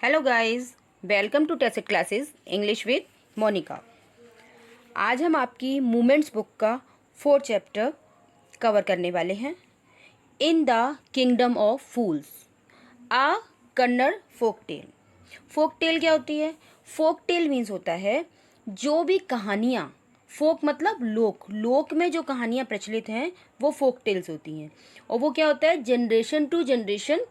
Hello guys, welcome to Tesset classes English with Monica. आज हम आपकी मूमेंट्स बुक का 4th चैप्टर कवर करने वाले हैं। In the kingdom of fools, a Kannada folk tale. Folk tale क्या होती है? फोक टेल मीन्स होता है जो भी कहानियाँ, फोक मतलब लोक, लोक में जो कहानियाँ प्रचलित हैं वो फोक टेल्स होती हैं। और वो क्या होता है, generation to generation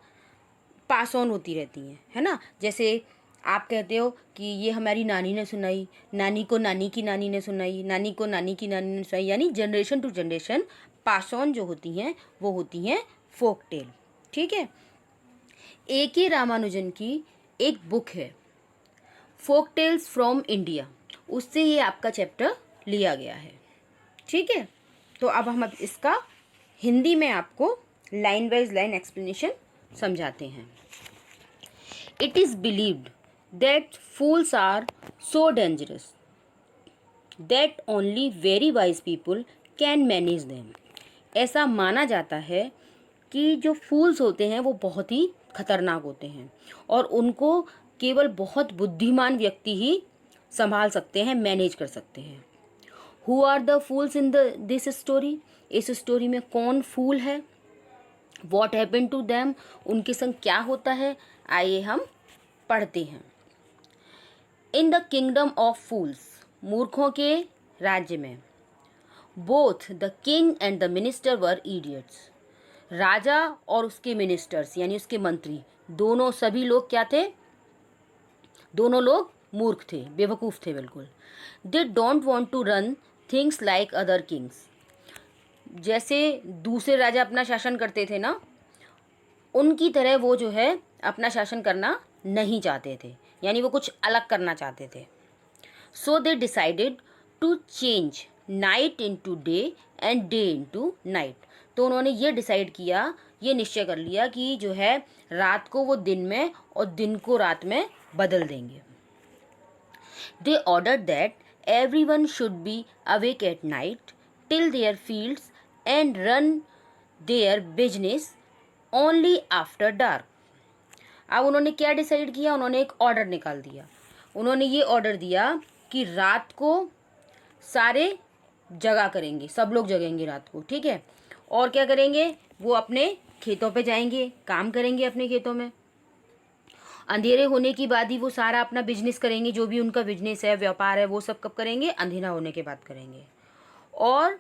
pass on होती रहती हैं, है ना। जैसे आप कहते हो कि ये हमारी नानी ने सुनाई, नानी को नानी की नानी ने सुनाई, नानी को नानी की नानी ने सुनाई, यानी generation to generation pass on जो होती हैं वो होती हैं फोक टेल। ठीक है। ए के रामानुजन की एक बुक है फोक टेल्स फ्रॉम इंडिया, उससे ये आपका चैप्टर लिया गया है। ठीक है। तो अब हम इसका हिंदी में आपको लाइन वाइज लाइन एक्सप्लेनेशन समझाते हैं। It is believed that fools are so dangerous that only very wise people can manage them. ऐसा माना जाता है कि जो फूल्स होते हैं वो बहुत ही खतरनाक होते हैं और उनको केवल बहुत बुद्धिमान व्यक्ति ही संभाल सकते हैं, मैनेज कर सकते हैं। Who are the fools in this story? इस स्टोरी में कौन फूल है? What happen to them? उनके संग क्या होता है? आइए हम पढ़ते हैं। In the kingdom of fools, मूर्खों के राज्य में, both the king and the minister were idiots. राजा और उसके मिनिस्टर्स यानी उसके मंत्री, दोनों सभी लोग क्या थे? दोनों लोग मूर्ख थे, बेवकूफ़ थे बिल्कुल। They don't want to run things like other kings. जैसे दूसरे राजा अपना शासन करते थे ना, उनकी तरह वो जो है अपना शासन करना नहीं चाहते थे, यानी वो कुछ अलग करना चाहते थे। So they decided to change night into day and day into night. तो उन्होंने ये डिसाइड किया, ये निश्चय कर लिया कि जो है रात को वो दिन में और दिन को रात में बदल देंगे। They order that everyone should be awake at night till their fields and run their business only after dark। अब उन्होंने क्या डिसाइड किया? उन्होंने एक ऑर्डर निकाल दिया। उन्होंने ये ऑर्डर दिया कि रात को सारे जगा करेंगे, सब लोग जगेंगे रात को। ठीक है। और क्या करेंगे? वो अपने खेतों पे जाएंगे, काम करेंगे अपने खेतों में। अंधेरे होने की बाद ही वो सारा अपना बिजनेस करेंगे, जो भी उनका बिजनेस है, व्यापार है, वो सब कब करेंगे? अंधेरा होने के बाद करेंगे। और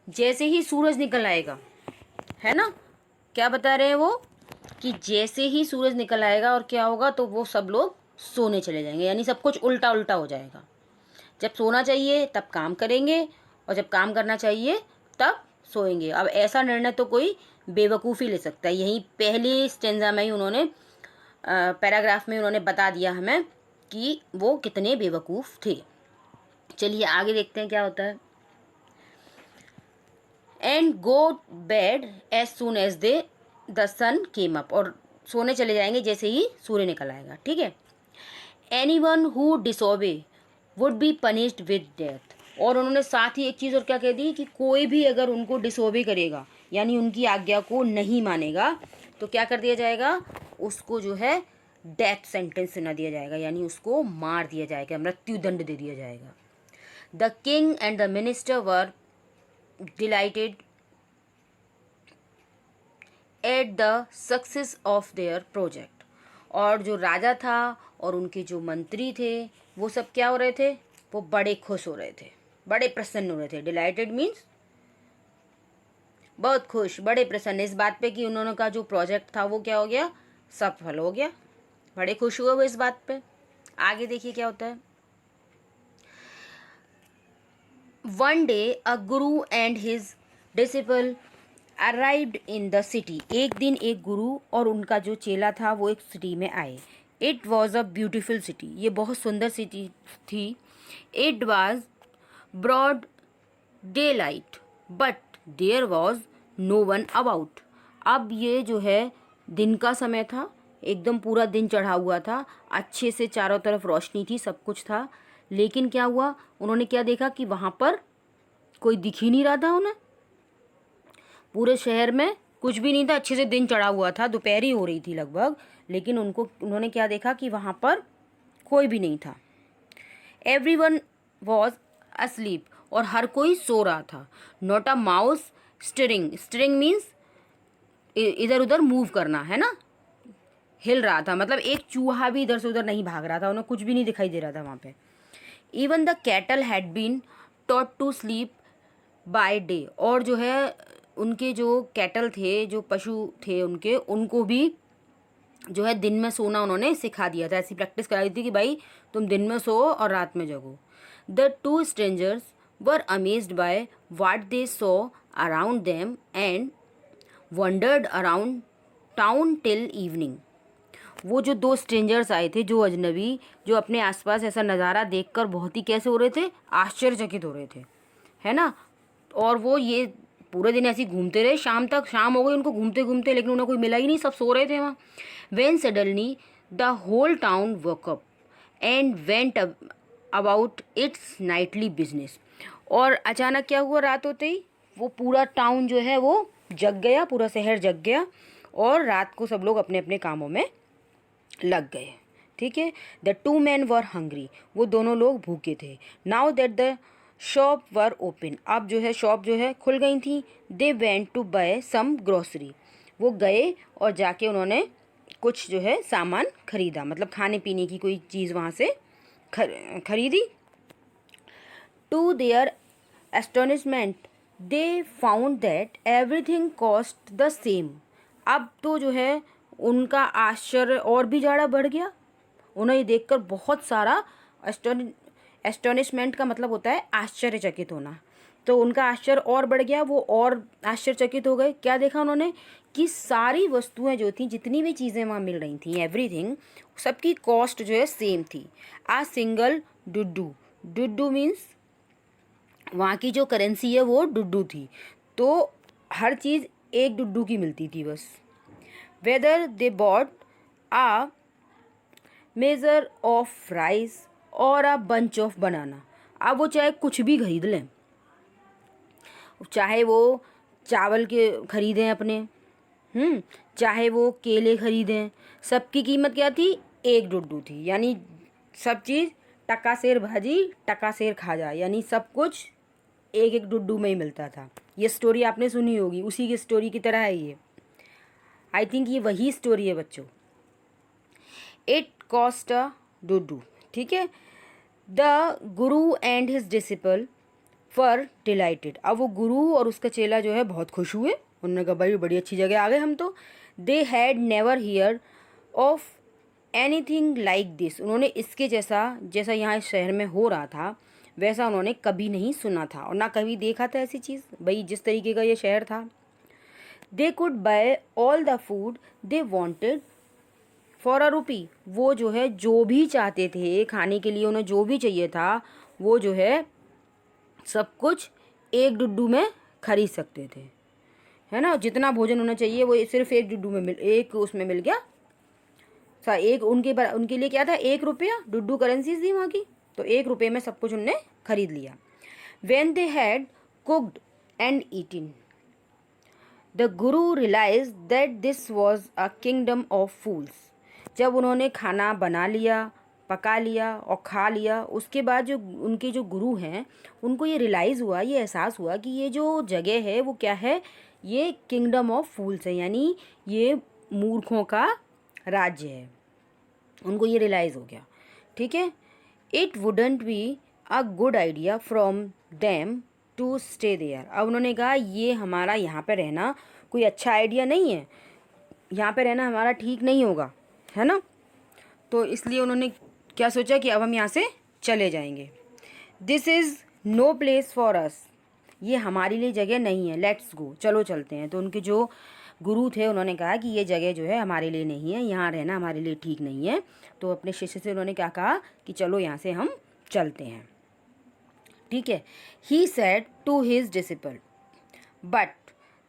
जैसे ही सूरज निकल आएगा, है ना, क्या बता रहे हैं वो कि जैसे ही सूरज निकल आएगा और क्या होगा, तो वो सब लोग सोने चले जाएंगे, यानी सब कुछ उल्टा उल्टा हो जाएगा। जब सोना चाहिए तब काम करेंगे और जब काम करना चाहिए तब सोएंगे। अब ऐसा निर्णय तो कोई बेवकूफ़ी ले सकता है। यही पहली स्टेंजा में ही उन्होंने पैराग्राफ में उन्होंने बता दिया हमें कि वो कितने बेवकूफ़ थे। चलिए आगे देखते हैं क्या होता है। And go bed as soon as they the sun came up. और सोने चले जाएंगे जैसे ही सूर्य निकल आएगा। ठीक है। Anyone who disobey would be punished with death. और उन्होंने साथ ही एक चीज़ और क्या कह दी कि कोई भी अगर उनको डिसोबे करेगा, यानी उनकी आज्ञा को नहीं मानेगा, तो क्या कर दिया जाएगा? उसको जो है डेथ सेंटेंस सुना दिया जाएगा, यानी उसको मार दिया जाएगा, मृत्यु दंड दे दिया जाएगा। The king and the minister were dilated at the success of their project. और जो राजा था और उनके जो मंत्री थे वो सब क्या हो रहे थे? वो बड़े खुश हो रहे थे, बड़े प्रसन्न हो रहे थे। डिलाइटेड मीन्स बहुत खुश, बड़े प्रसन्न इस बात पे कि उन्होंने का जो प्रोजेक्ट था वो क्या हो गया? सफल हो गया। बड़े खुश हुए वो इस बात पे। आगे देखिए क्या होता है। One day a Guru and his disciple arrived in the city. एक दिन एक गुरु और उनका जो चेला था वो एक सिटी में आए। It was a beautiful city. ये बहुत सुंदर सिटी थी। It was broad daylight but there was no one about. अब ये जो है दिन का समय था, एकदम पूरा दिन चढ़ा हुआ था, अच्छे से चारों तरफ रोशनी थी, सब कुछ था। लेकिन क्या हुआ? उन्होंने क्या देखा कि वहाँ पर कोई दिख ही नहीं रहा था उन्हें। पूरे शहर में कुछ भी नहीं था, अच्छे से दिन चढ़ा हुआ था, दोपहर ही हो रही थी लगभग, लेकिन उन्होंने क्या देखा कि वहाँ पर कोई भी नहीं था। एवरीवन वॉज अस्लीप, और हर कोई सो रहा था। Not a mouse stirring, stirring means इधर उधर मूव करना, है ना, हिल रहा था, मतलब एक चूहा भी इधर से उधर नहीं भाग रहा था, उन्हें कुछ भी नहीं दिखाई दे रहा था वहाँ पे। Even the cattle had been taught to sleep by day, और जो है उनके जो कैटल थे, जो पशु थे उनके, उनको भी जो है दिन में सोना उन्होंने सिखा दिया था, ऐसी प्रैक्टिस कराई थी कि भाई तुम दिन में सो और रात में जगो। The two strangers were amazed by what they saw around them and wandered around town till evening. वो जो दो स्ट्रेंजर्स आए थे, जो अजनबी, जो अपने आसपास ऐसा नज़ारा देखकर बहुत ही कैसे हो रहे थे, आश्चर्यचकित हो रहे थे, है ना। और वो ये पूरे दिन ऐसे ही घूमते रहे, शाम तक, शाम हो गई उनको घूमते घूमते, लेकिन उन्हें कोई मिला ही नहीं, सब सो रहे थे वहाँ। When suddenly the whole town woke up and went about its nightly business. और अचानक क्या हुआ, रात होते ही वो पूरा टाउन जो है वो जग गया, पूरा शहर जग गया, और रात को सब लोग अपने अपने कामों में लग गए। ठीक है। The two man were hungry, वो दोनों लोग भूखे थे। Now that the shop were open, अब जो है शॉप जो है खुल गई थी। They went to buy some grocery, वो गए और जाके उन्होंने कुछ जो है सामान खरीदा, मतलब खाने पीने की कोई चीज़ वहाँ से खरीदी। To their astonishment they found that everything cost the same, अब तो जो है उनका आश्चर्य और भी ज़्यादा बढ़ गया। उन्हें ये देखकर बहुत सारा, एस्टोनिशमेंट का मतलब होता है आश्चर्यचकित होना, तो उनका आश्चर्य और बढ़ गया, वो और आश्चर्यचकित हो गए। क्या देखा उन्होंने कि सारी वस्तुएं जो थी, जितनी भी चीज़ें वहाँ मिल रही थी, एवरीथिंग, सबकी कॉस्ट जो है सेम थी। आ सिंगल डुड्डू, डुड्डू मीन्स वहाँ की जो करेंसी है वो डुड्डू थी, तो हर चीज़ एक डुड्डू की मिलती थी बस। Whether they bought a measure of rice और अ बंच ऑफ बनाना, अब वो चाहे कुछ भी खरीद लें, चाहे वो चावल के खरीदें अपने, चाहे वो केले खरीदें, सबकी कीमत क्या थी, एक डुड्डू थी। यानी सब चीज़ टका सेर भाजी टका सेर खा जा, यानी सब कुछ एक एक डुड्डू में ही मिलता था। ये स्टोरी आपने सुनी होगी, उसी की स्टोरी की तरह है ये। आई थिंक ये वही स्टोरी है बच्चों। इट कॉस्ट अ डुड्डू, ठीक है। The guru and his disciple were dilated, अब वो गुरु और उसका चेला जो है बहुत खुश हुए, उन्होंने कहा भाई बड़ी अच्छी जगह आ गए हम तो। They had never hear of anything like this, उन्होंने इसके जैसा, जैसा यहाँ इस शहर में हो रहा था वैसा उन्होंने कभी नहीं सुना था और ना कभी देखा था ऐसी चीज़, भाई जिस तरीके का ये शहर था। They could buy all the food they wanted for a rupee, वो जो है जो भी चाहते थे खाने के लिए, उन्हें जो भी चाहिए था वो जो है सब कुछ एक डुड्डू में खरीद सकते थे, है ना। जितना भोजन उन्हें चाहिए वो सिर्फ एक डुड्डू में एक उसमें मिल गया। एक उनके लिए क्या था, 1 रुपया, डुड्डू करेंसीज थी वहाँ की, तो 1 रुपये में सब कुछ उनने खरीद लिया। When they had cooked and eaten the guru realise that this was a kingdom of fools, जब उन्होंने खाना बना लिया, पका लिया और खा लिया, उसके बाद जो उनके जो गुरु हैं उनको ये रियलाइज़ हुआ, ये एहसास हुआ कि ये जो जगह है वो क्या है, ये किंगडम ऑफ फूल्स है, यानी ये मूर्खों का राज्य है। उनको ये रियलाइज़ हो गया, ठीक है। It wouldn't be a good idea from them to stay there, अब उन्होंने कहा ये हमारा यहाँ पे रहना कोई अच्छा आइडिया नहीं है, यहाँ पे रहना हमारा ठीक नहीं होगा, है ना। तो इसलिए उन्होंने क्या सोचा कि अब हम यहाँ से चले जाएंगे। This is no place for us, ये हमारे लिए जगह नहीं है, लेट्स गो, चलो चलते हैं। तो उनके जो गुरु थे उन्होंने कहा कि ये जगह जो है हमारे लिए नहीं है, यहाँ रहना हमारे लिए ठीक नहीं है। तो अपने शिष्य से उन्होंने क्या कहा कि चलो यहाँ से हम चलते हैं, ठीक है। He said to his disciple, but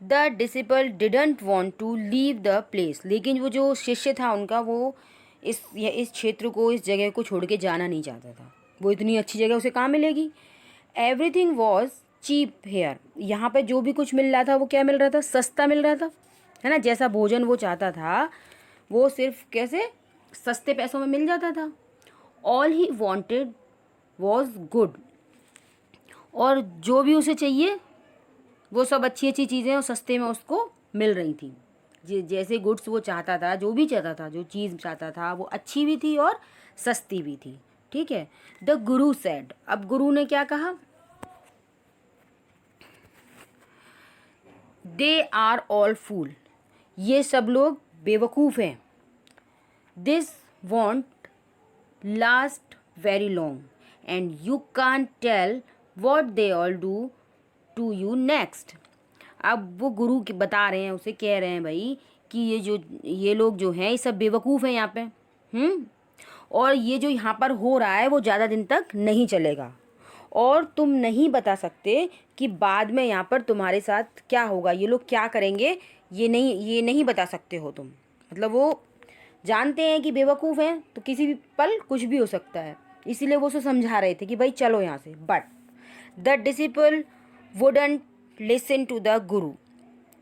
the disciple didn't want to leave the place, लेकिन वो जो शिष्य था उनका, वो इस क्षेत्र को, इस जगह को छोड़ के जाना नहीं चाहता था। वो इतनी अच्छी जगह उसे कहाँ मिलेगी। एवरीथिंग वॉज चीप हेयर, यहाँ पे जो भी कुछ मिल रहा था वो क्या मिल रहा था, सस्ता मिल रहा था, है ना। जैसा भोजन वो चाहता था वो सिर्फ कैसे सस्ते पैसों में मिल जाता था। All he wanted was good, और जो भी उसे चाहिए वो सब अच्छी अच्छी चीज़ें और सस्ते में उसको मिल रही थी। जैसे गुड्स वो चाहता था, जो भी चाहता था, जो चीज़ चाहता था वो अच्छी भी थी और सस्ती भी थी। ठीक है। द गुरु सेड, अब गुरु ने क्या कहा, दे आर ऑल फूल, ये सब लोग बेवकूफ़ हैं। This won't last very long and you can't tell what they all do to you next. अब वो गुरु के बता रहे हैं, उसे कह रहे हैं भाई कि ये लोग जो हैं ये सब बेवकूफ़ हैं यहाँ पे। और ये जो यहाँ पर हो रहा है वो ज़्यादा दिन तक नहीं चलेगा, और तुम नहीं बता सकते कि बाद में यहाँ पर तुम्हारे साथ क्या होगा, ये लोग क्या करेंगे, ये नहीं बता सकते हो तुम। मतलब वो जानते हैं कि बेवकूफ़ हैं तो किसी भी पल कुछ भी हो सकता है, इसीलिए वो उसे समझा रहे थे कि भाई चलो यहाँ से। But the disciple wouldn't listen to the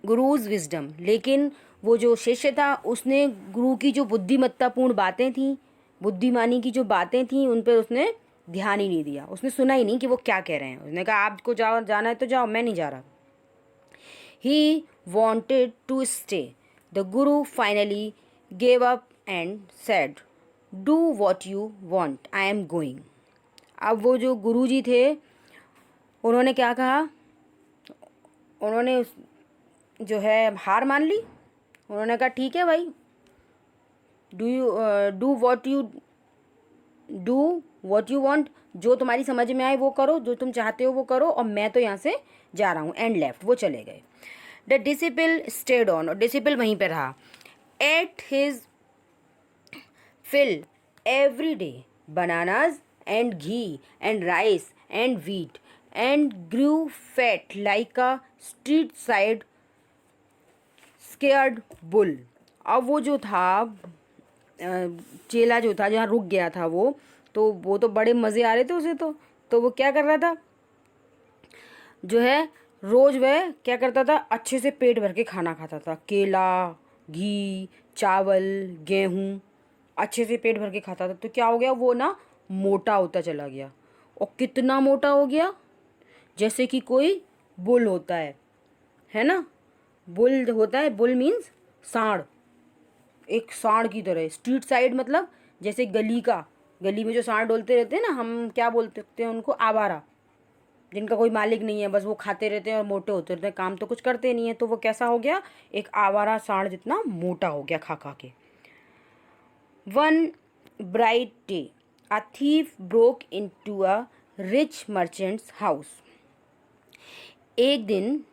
guru's wisdom, लेकिन वो जो शिष्य था उसने गुरु की जो बुद्धिमत्तापूर्ण बातें थी, बुद्धिमानी की जो बातें थी, उन पर उसने ध्यान ही नहीं दिया। उसने सुना ही नहीं कि वो क्या कह रहे हैं। उसने कहा आपको जाना है तो जाओ, मैं नहीं जा रहा। He wanted to stay. The guru finally gave up and said do what you want, I am going. अब वो जो गुरु जी थे उन्होंने क्या कहा, उन्होंने जो है हार मान ली। उन्होंने कहा ठीक है भाई, डू वॉट यू वॉन्ट, जो तुम्हारी समझ में आए वो करो, जो तुम चाहते हो वो करो, और मैं तो यहाँ से जा रहा हूँ। एंड लेफ्ट, वो चले गए। द डिसिपल स्टेड ऑन, और डिसिपल वहीं पर रहा। Ate his fill every day bananas and ghee and rice and wheat and grew fat like a street side scared bull. अब वो जो था चेला जो था, जहाँ रुक गया था वो तो बड़े मज़े आ रहे थे उसे। तो वो क्या कर रहा था, जो है रोज़ वह क्या करता था, अच्छे से पेट भर के खाना खाता था। केला, घी, चावल, गेहूँ, अच्छे से पेट भर के खाता था। तो क्या हो गया, वो ना मोटा होता चला गया। और कितना मोटा हो गया, जैसे कि कोई बुल होता है ना। बुल होता है, बुल मीन्स सांड, एक सांड की तरह। स्ट्रीट साइड मतलब जैसे गली में जो सांड डोलते रहते हैं ना, हम क्या बोलते हैं उनको, आवारा, जिनका कोई मालिक नहीं है, बस वो खाते रहते हैं और मोटे होते रहते हैं, काम तो कुछ करते नहीं है। तो वो कैसा हो गया, एक आवारा सांड जितना मोटा हो गया खा खा के। One bright day a thief broke into a rich merchants house. एक दिन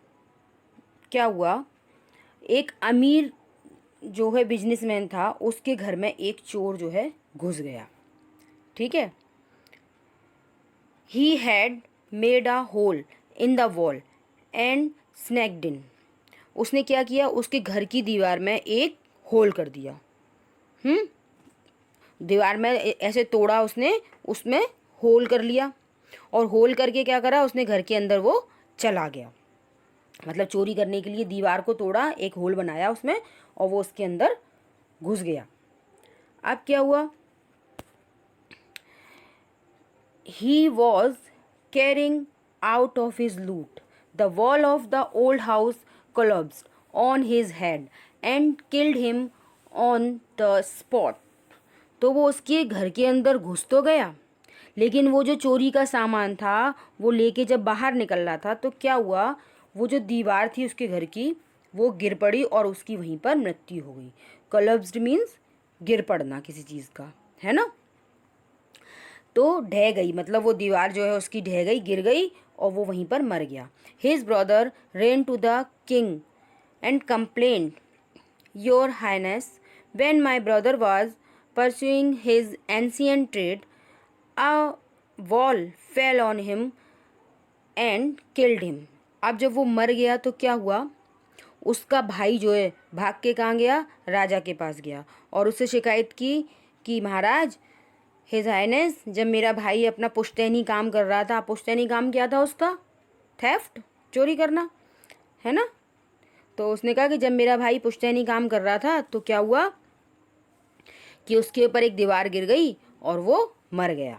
क्या हुआ, एक अमीर जो है बिजनेसमैन था, उसके घर में एक चोर जो है घुस गया। ठीक है। He had made a hole in the wall and sneaked in. उसने क्या किया, उसके घर की दीवार में एक होल कर दिया। दीवार में ऐसे तोड़ा उसने, उसमें होल कर लिया, और होल करके क्या करा, उसने घर के अंदर वो चला गया। मतलब चोरी करने के लिए दीवार को तोड़ा, एक होल बनाया उसमें, और वो उसके अंदर घुस गया। अब क्या हुआ, he was carrying out of his loot, the wall of the old house collapsed on his head and killed him on the spot. तो वो उसके घर के अंदर घुस तो गया, लेकिन वो जो चोरी का सामान था वो लेके जब बाहर निकल रहा था तो क्या हुआ, वो जो दीवार थी उसके घर की वो गिर पड़ी और उसकी वहीं पर मृत्यु हो गई। कोलैप्स्ड मीन्स गिर पड़ना किसी चीज़ का, है ना। तो ढह गई, मतलब वो दीवार जो है उसकी ढह गई, गिर गई, और वो वहीं पर मर गया। His brother ran to the king and complained, your highness, when my brother was pursuing his ancient trade, a wall fell on him and killed him. अब जब वो मर गया तो क्या हुआ, उसका भाई जो है भाग के कहाँ गया, राजा के पास गया, और उससे शिकायत की कि महाराज, हिज हाइनेस, जब मेरा भाई अपना पुश्तैनी काम कर रहा था, पुश्तैनी काम क्या था उसका, थेफ्ट, चोरी करना, है ना। तो उसने कहा कि जब मेरा भाई पुश्तैनी काम कर रहा था तो क्या हुआ कि उसके ऊपर एक दीवार गिर गई और वो मर गया,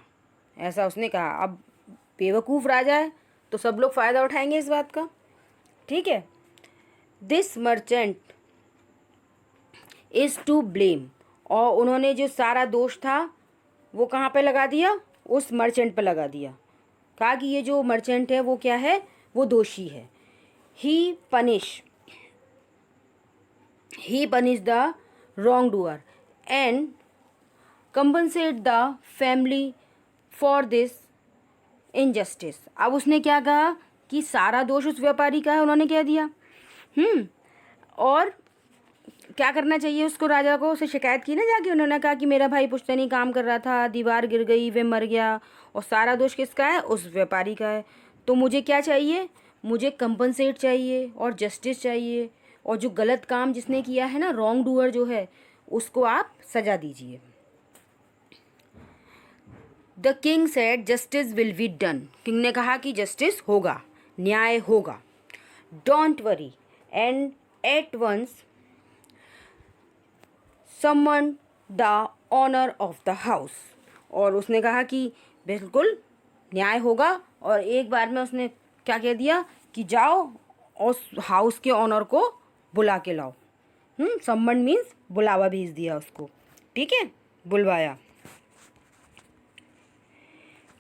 ऐसा उसने कहा। अब बेवकूफ़ राजा है तो सब लोग फ़ायदा उठाएंगे इस बात का, ठीक है। This merchant is to blame, और उन्होंने जो सारा दोष था वो कहाँ पे लगा दिया, उस मर्चेंट पे लगा दिया। कहा कि ये जो मर्चेंट है वो क्या है, वो दोषी है। ही punish the wrong doer and compensate the family for this injustice. अब उसने क्या कहा कि सारा दोष उस व्यापारी का है, उन्होंने कह दिया। और क्या करना चाहिए उसको, राजा को, उसे शिकायत की ना जाके। उन्होंने कहा कि मेरा भाई पुश्तैनी काम कर रहा था, दीवार गिर गई, वे मर गया, और सारा दोष किसका है, उस व्यापारी का है। तो मुझे क्या चाहिए, मुझे कंपनसेट चाहिए और जस्टिस चाहिए, और जो गलत काम जिसने किया है ना, रॉन्ग डूअर जो है, उसको आप सजा दीजिए। The king said justice will be done. किंग ने कहा कि जस्टिस होगा, न्याय होगा। Don't worry and at once summon the owner of the house. और उसने कहा कि बिल्कुल न्याय होगा, और एक बार में उसने क्या कह दिया कि जाओ उस हाउस के ऑनर को बुला के लाओ। समन मीन्स बुलावा भेज दिया उसको, ठीक है, बुलवाया।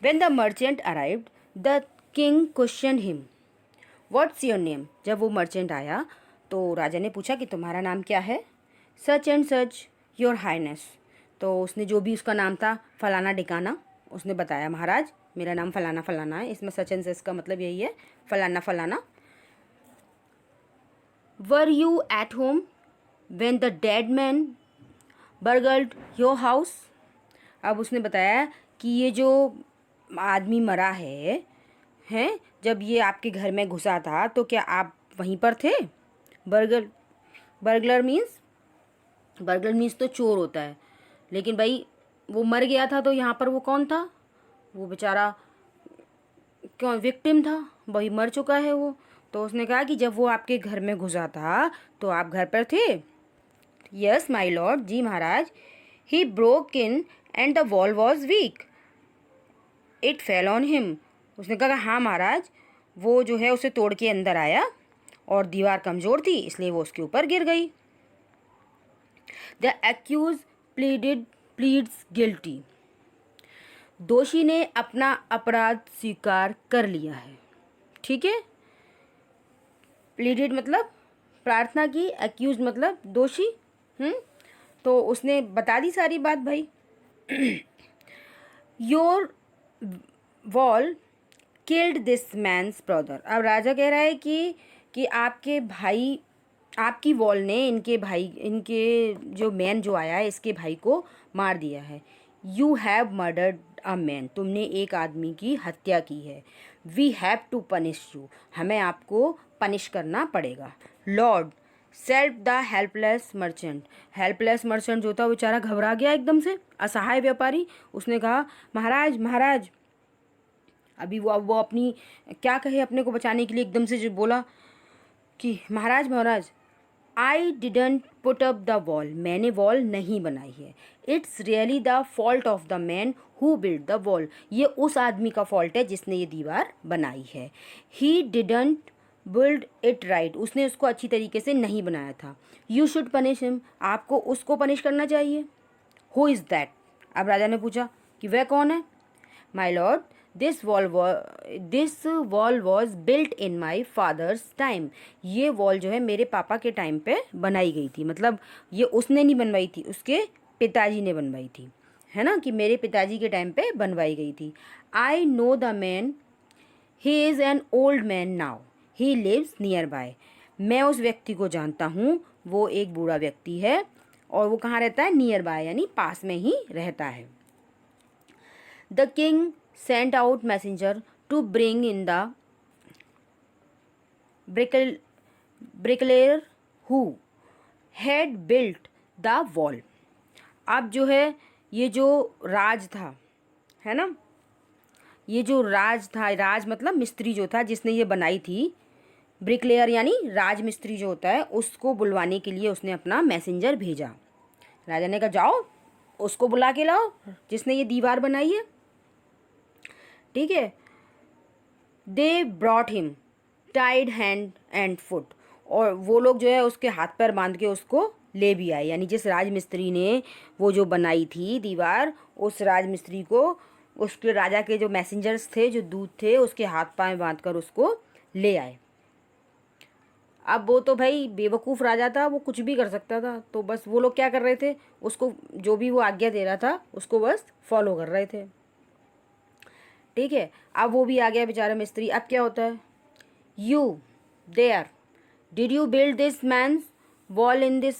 When the merchant arrived, the king questioned him, What's your name? जब वो मर्चेंट आया तो राजा ने पूछा कि तुम्हारा नाम क्या है। Such and such your highness. तो उसने जो भी उसका नाम था, फलाना डिकाना, उसने बताया, महाराज मेरा नाम फलाना फलाना है। इसमें सच एंड सच का मतलब यही है, फलाना फलाना। Were you at home when the dead man burgled your house. अब उसने बताया कि ये जो आदमी मरा है हैं, जब ये आपके घर में घुसा था तो क्या आप वहीं पर थे। बर्गलर मीन्स तो चोर होता है, लेकिन भाई वो मर गया था तो यहाँ पर वो कौन था, वो बेचारा क्यों विक्टिम था, वही मर चुका है वो। तो उसने कहा कि जब वो आपके घर में घुसा था तो आप घर पर थे। यस माय लॉर्ड, जी महाराज। He broke in and the wall was weak, it fell on him. उसने कहा हाँ महाराज, वो जो है उसे तोड़ के अंदर आया और दीवार कमज़ोर थी इसलिए वो उसके ऊपर गिर गई। The accused pleads guilty. दोषी ने अपना अपराध स्वीकार कर लिया है, ठीक है। प्लीडेड मतलब प्रार्थना की, एक्यूज मतलब दोषी। तो उसने बता दी सारी बात भाई। Your wall killed this man's brother. अब राजा कह रहा है कि आपके भाई, आपकी वॉल ने इनके जो मैन जो आया है इसके भाई को मार दिया है। You have murdered a man, तुमने एक आदमी की हत्या की है। We have to punish you, हमें आपको पनिश करना पड़ेगा। Lord self the helpless merchant जो था वो बेचारा घबरा गया एकदम से, असहाय व्यापारी। उसने कहा महाराज, अभी वो अपनी क्या कहे, अपने को बचाने के लिए एकदम से जो बोला कि महाराज I didn't put up the wall, मैंने वॉल नहीं बनाई है। It's really the fault of the man who build the wall, ये उस आदमी का फॉल्ट है जिसने ये दीवार बनाई है। He didn't build it right, उसने उसको अच्छी तरीके से नहीं बनाया था। यू शुड पनिश हिम, आपको उसको पनिश करना चाहिए। हु इज़ दैट, अब राजा ने पूछा कि वह कौन है। My lord, this wall was built in my father's time, ये वॉल जो है मेरे पापा के टाइम पे बनाई गई थी। मतलब ये उसने नहीं बनवाई थी, उसके पिताजी ने बनवाई थी, है ना, कि मेरे पिताजी के टाइम पे बनवाई गई थी। I know the man, he is an old man now, he lives nearby, मैं उस व्यक्ति को जानता हूँ, वो एक बूढ़ा व्यक्ति है और वो कहाँ रहता है, नियर बाय यानी पास में ही रहता है। The king sent out messenger to bring in the bricklayer who had built the wall। अब जो है ये जो राज था, है ना, ये जो राज था, राज मतलब मिस्त्री जो था जिसने ये बनाई थी ब्रिकलेयर यानी राजमिस्त्री जो होता है उसको बुलवाने के लिए उसने अपना मैसेंजर भेजा। राजा ने कहा जाओ उसको बुला के लाओ जिसने ये दीवार बनाई है। ठीक है। They brought him tied hand and foot, और वो लोग जो है उसके हाथ पैर बांध के उसको ले भी आए, यानी जिस राजमिस्त्री ने वो जो बनाई थी दीवार, उस राजमिस्त्री को उसके राजा के जो मैसेंजर्स थे, जो दूत थे, उसके हाथ पाँव बांध कर उसको ले आए। अब वो तो भाई बेवकूफ़ राजा था, वो कुछ भी कर सकता था, तो बस वो लोग क्या कर रहे थे, उसको जो भी वो आज्ञा दे रहा था उसको बस फॉलो कर रहे थे। ठीक है। अब वो भी आ गया बेचारा मिस्त्री। अब क्या होता है, you there did you build this man's wall in this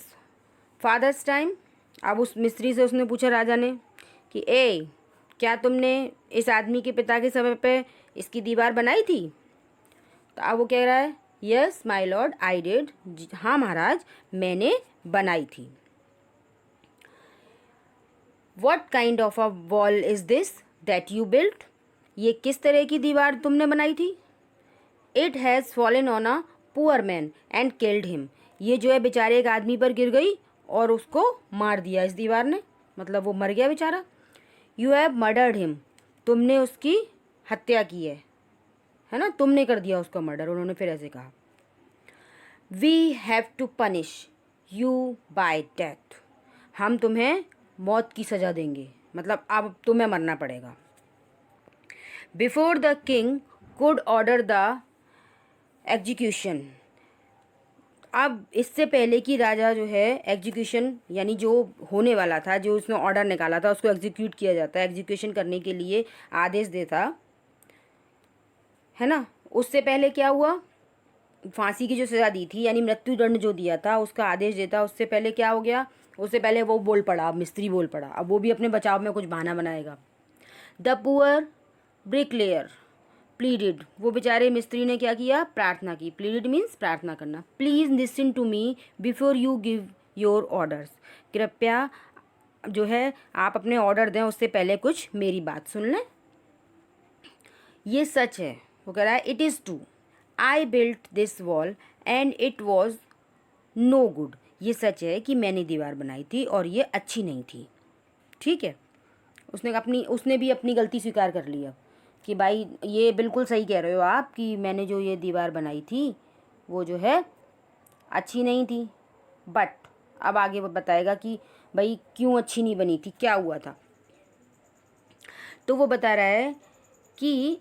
father's time. अब उस मिस्त्री से उसने पूछा राजा ने कि ए क्या तुमने इस आदमी के पिता के समय पे इसकी दीवार बनाई थी। तो अब वो कह रहा है yes my Lord I did, हाँ महाराज मैंने बनाई थी। What kind of a wall is this that you built, ये किस तरह की दीवार तुमने बनाई थी। It has fallen on a poor man and killed him, ये जो है बेचारे एक आदमी पर गिर गई और उसको मार दिया इस दीवार ने, मतलब वो मर गया बेचारा। यू हैव मर्डर्ड हिम, तुमने उसकी हत्या की है ना, तुमने कर दिया उसका मर्डर। उन्होंने फिर ऐसे कहा we have to punish you by death, हम तुम्हें मौत की सज़ा देंगे, मतलब अब तुम्हें मरना पड़ेगा। Before the king could order the execution, अब इससे पहले कि राजा जो है एग्जीक्यूशन यानी जो होने वाला था, जो उसने ऑर्डर निकाला था उसको एग्जीक्यूट किया जाता है, एग्जीक्यूशन करने के लिए आदेश देता है ना, उससे पहले क्या हुआ, फांसी की जो सज़ा दी थी यानी मृत्युदंड जो दिया था उसका आदेश देता, उससे पहले क्या हो गया, उससे पहले वो बोल पड़ा, अब मिस्त्री बोल पड़ा, अब वो भी अपने बचाव में कुछ बहाना बनाएगा। द पुअर ब्रिकलेयर प्लीडिड, वो बेचारे मिस्त्री ने क्या किया, प्रार्थना की। प्लीडिड मीन्स प्रार्थना करना। Please listen to me before you give your orders, कृपया जो है आप अपने ऑर्डर दें उससे पहले कुछ मेरी बात सुन लें। ये सच है, वो कह रहा है it is true, I built this wall and it was no good, ये सच है कि मैंने दीवार बनाई थी और ये अच्छी नहीं थी। ठीक है। उसने भी अपनी गलती स्वीकार कर लिया कि भाई ये बिल्कुल सही कह रहे हो आप कि मैंने जो ये दीवार बनाई थी वो जो है अच्छी नहीं थी। बट अब आगे वो बताएगा कि भाई क्यों अच्छी नहीं बनी थी, क्या हुआ था। तो वो बता रहा है कि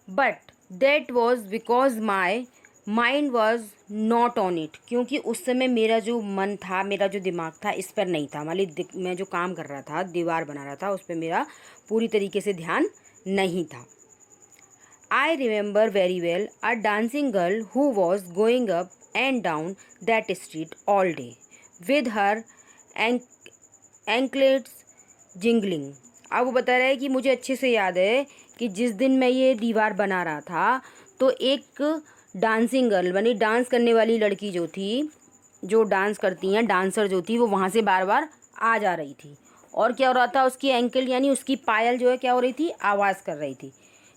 but that was because my mind was not on it, क्योंकि उस समय मेरा जो मन था, मेरा जो दिमाग था इस पर नहीं था, मतलब मैं जो काम कर रहा था, दीवार बना रहा था, उस पर मेरा पूरी तरीके से ध्यान नहीं था। I remember very well a dancing girl who was going up and down that street all day with her anklets jingling. अब वो बता रहा है कि मुझे अच्छे से याद है कि जिस दिन मैं ये दीवार बना रहा था तो एक डांसिंग गर्ल बनी, डांस करने वाली लड़की जो थी, जो डांस करती हैं, डांसर जो थी, वो वहाँ से बार बार आ जा रही थी। और क्या हो रहा था, उसकी एंकल यानी उसकी पायल जो है क्या हो रही थी, आवाज़ कर रही थी।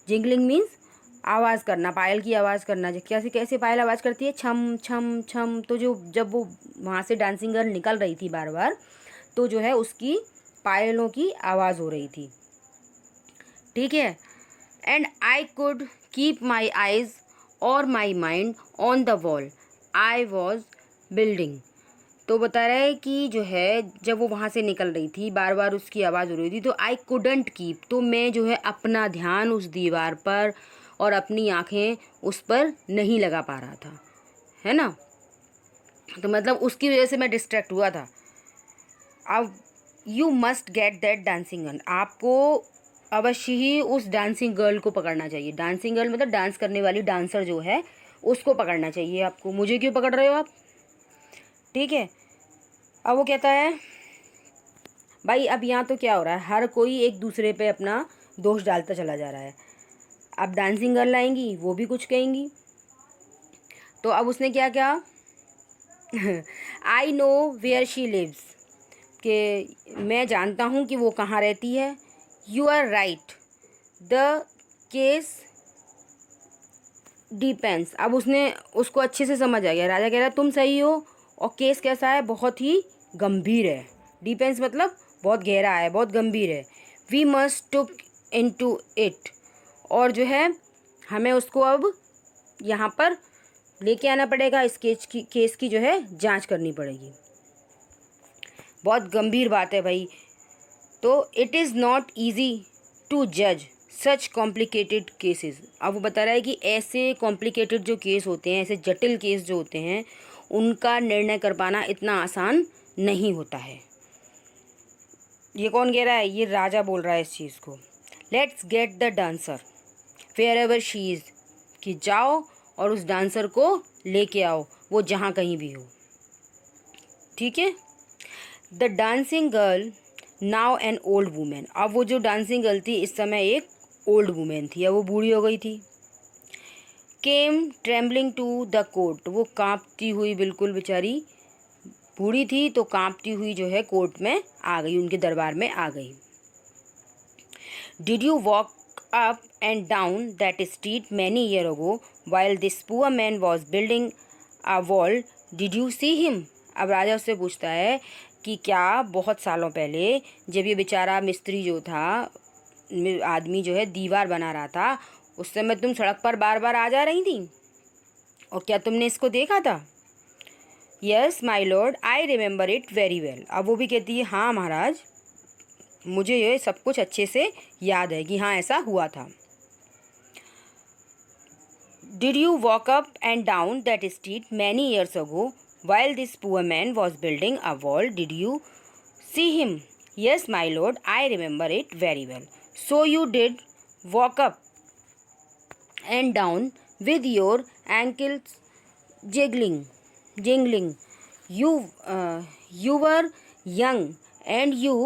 जिंगलिंग मीन्स आवाज़ करना, पायल की आवाज़ करना। कैसे कैसे पायल आवाज़ करती है, छम छम छम। तो जब वो वहाँ से डांसिंग गर्ल निकल रही थी बार बार, तो जो है उसकी पायलों की आवाज़ हो रही थी। ठीक है। And I could keep my eyes और my mind on the wall I was building. तो बता रहा है कि जो है जब वो वहाँ से निकल रही थी, बार बार उसकी आवाज़ हो रही थी, तो आई कुडंट कीप, तो मैं जो है अपना ध्यान उस दीवार पर और अपनी आँखें उस पर नहीं लगा पा रहा था, है ना। तो मतलब उसकी वजह से मैं डिस्ट्रैक्ट हुआ था। अब you must get that dancing girl, आपको अवश्य ही उस डांसिंग गर्ल को पकड़ना चाहिए। डांसिंग गर्ल मतलब डांस करने वाली डांसर जो है उसको पकड़ना चाहिए आपको। मुझे क्यों पकड़ रहे हो आप। ठीक है। अब वो कहता है भाई अब यहाँ तो क्या हो रहा है, हर कोई एक दूसरे पे अपना दोष डालता चला जा रहा है। अब डांसिंग गर्ल आएंगी, वो भी कुछ कहेंगी। तो अब उसने क्या कहा I know where she lives, कि मैं जानता हूँ कि वो कहाँ रहती है। You are right, the case depends. अब उसने उसको अच्छे से समझ आ गया। राजा कह रहा है तुम सही हो और केस कैसा है, बहुत ही गंभीर है। डिपेंड्स मतलब बहुत गहरा है, बहुत गंभीर है। We must took into it, और जो है हमें उसको अब यहाँ पर लेके आना पड़ेगा। इस केस की जो है जांच करनी पड़ेगी। बहुत गंभीर बात है भाई। तो it is not easy to जज सच कॉम्प्लिकेटेड केसेस। अब वो बता रहा है कि ऐसे कॉम्प्लिकेटेड जो केस होते हैं, ऐसे जटिल केस जो होते हैं, उनका निर्णय कर पाना इतना आसान नहीं होता है। ये कौन कह रहा है? ये राजा बोल रहा है इस चीज़ को। Let's get the dancer wherever she is, कि जाओ और उस डांसर को लेके आओ, वो जहाँ कहीं भी हो। ठीक है। The dancing girl now an old women. अब वो जो डांसिंग गर्ल थी इस समय एक ओल्ड वूमेन थी, अब वो बूढ़ी हो गई थी। केम ट्रेम्बलिंग टू द कोर्ट, वो कांपती हुई, बिल्कुल बेचारी बूढ़ी थी तो कांपती हुई जो है कोर्ट में आ गई, उनके दरबार में आ गई। Did you walk up and down that street many year ago while this poor man was building a wall, did you see him. अब राजा उससे पूछता है कि क्या बहुत सालों पहले जब ये बेचारा मिस्त्री जो था, आदमी जो है दीवार बना रहा था, उस समय तुम सड़क पर बार बार आ जा रही थी और क्या तुमने इसको देखा था? Yes my lord I remember it very well. अब वो भी कहती है हाँ महाराज, मुझे ये सब कुछ अच्छे से याद है कि हाँ ऐसा हुआ था। Did you walk up and down that street many years ago while this poor man was building a wall, did you see him? Yes, my lord, I remember it very well. So you did walk up and down with your ankles jingling. You were young and you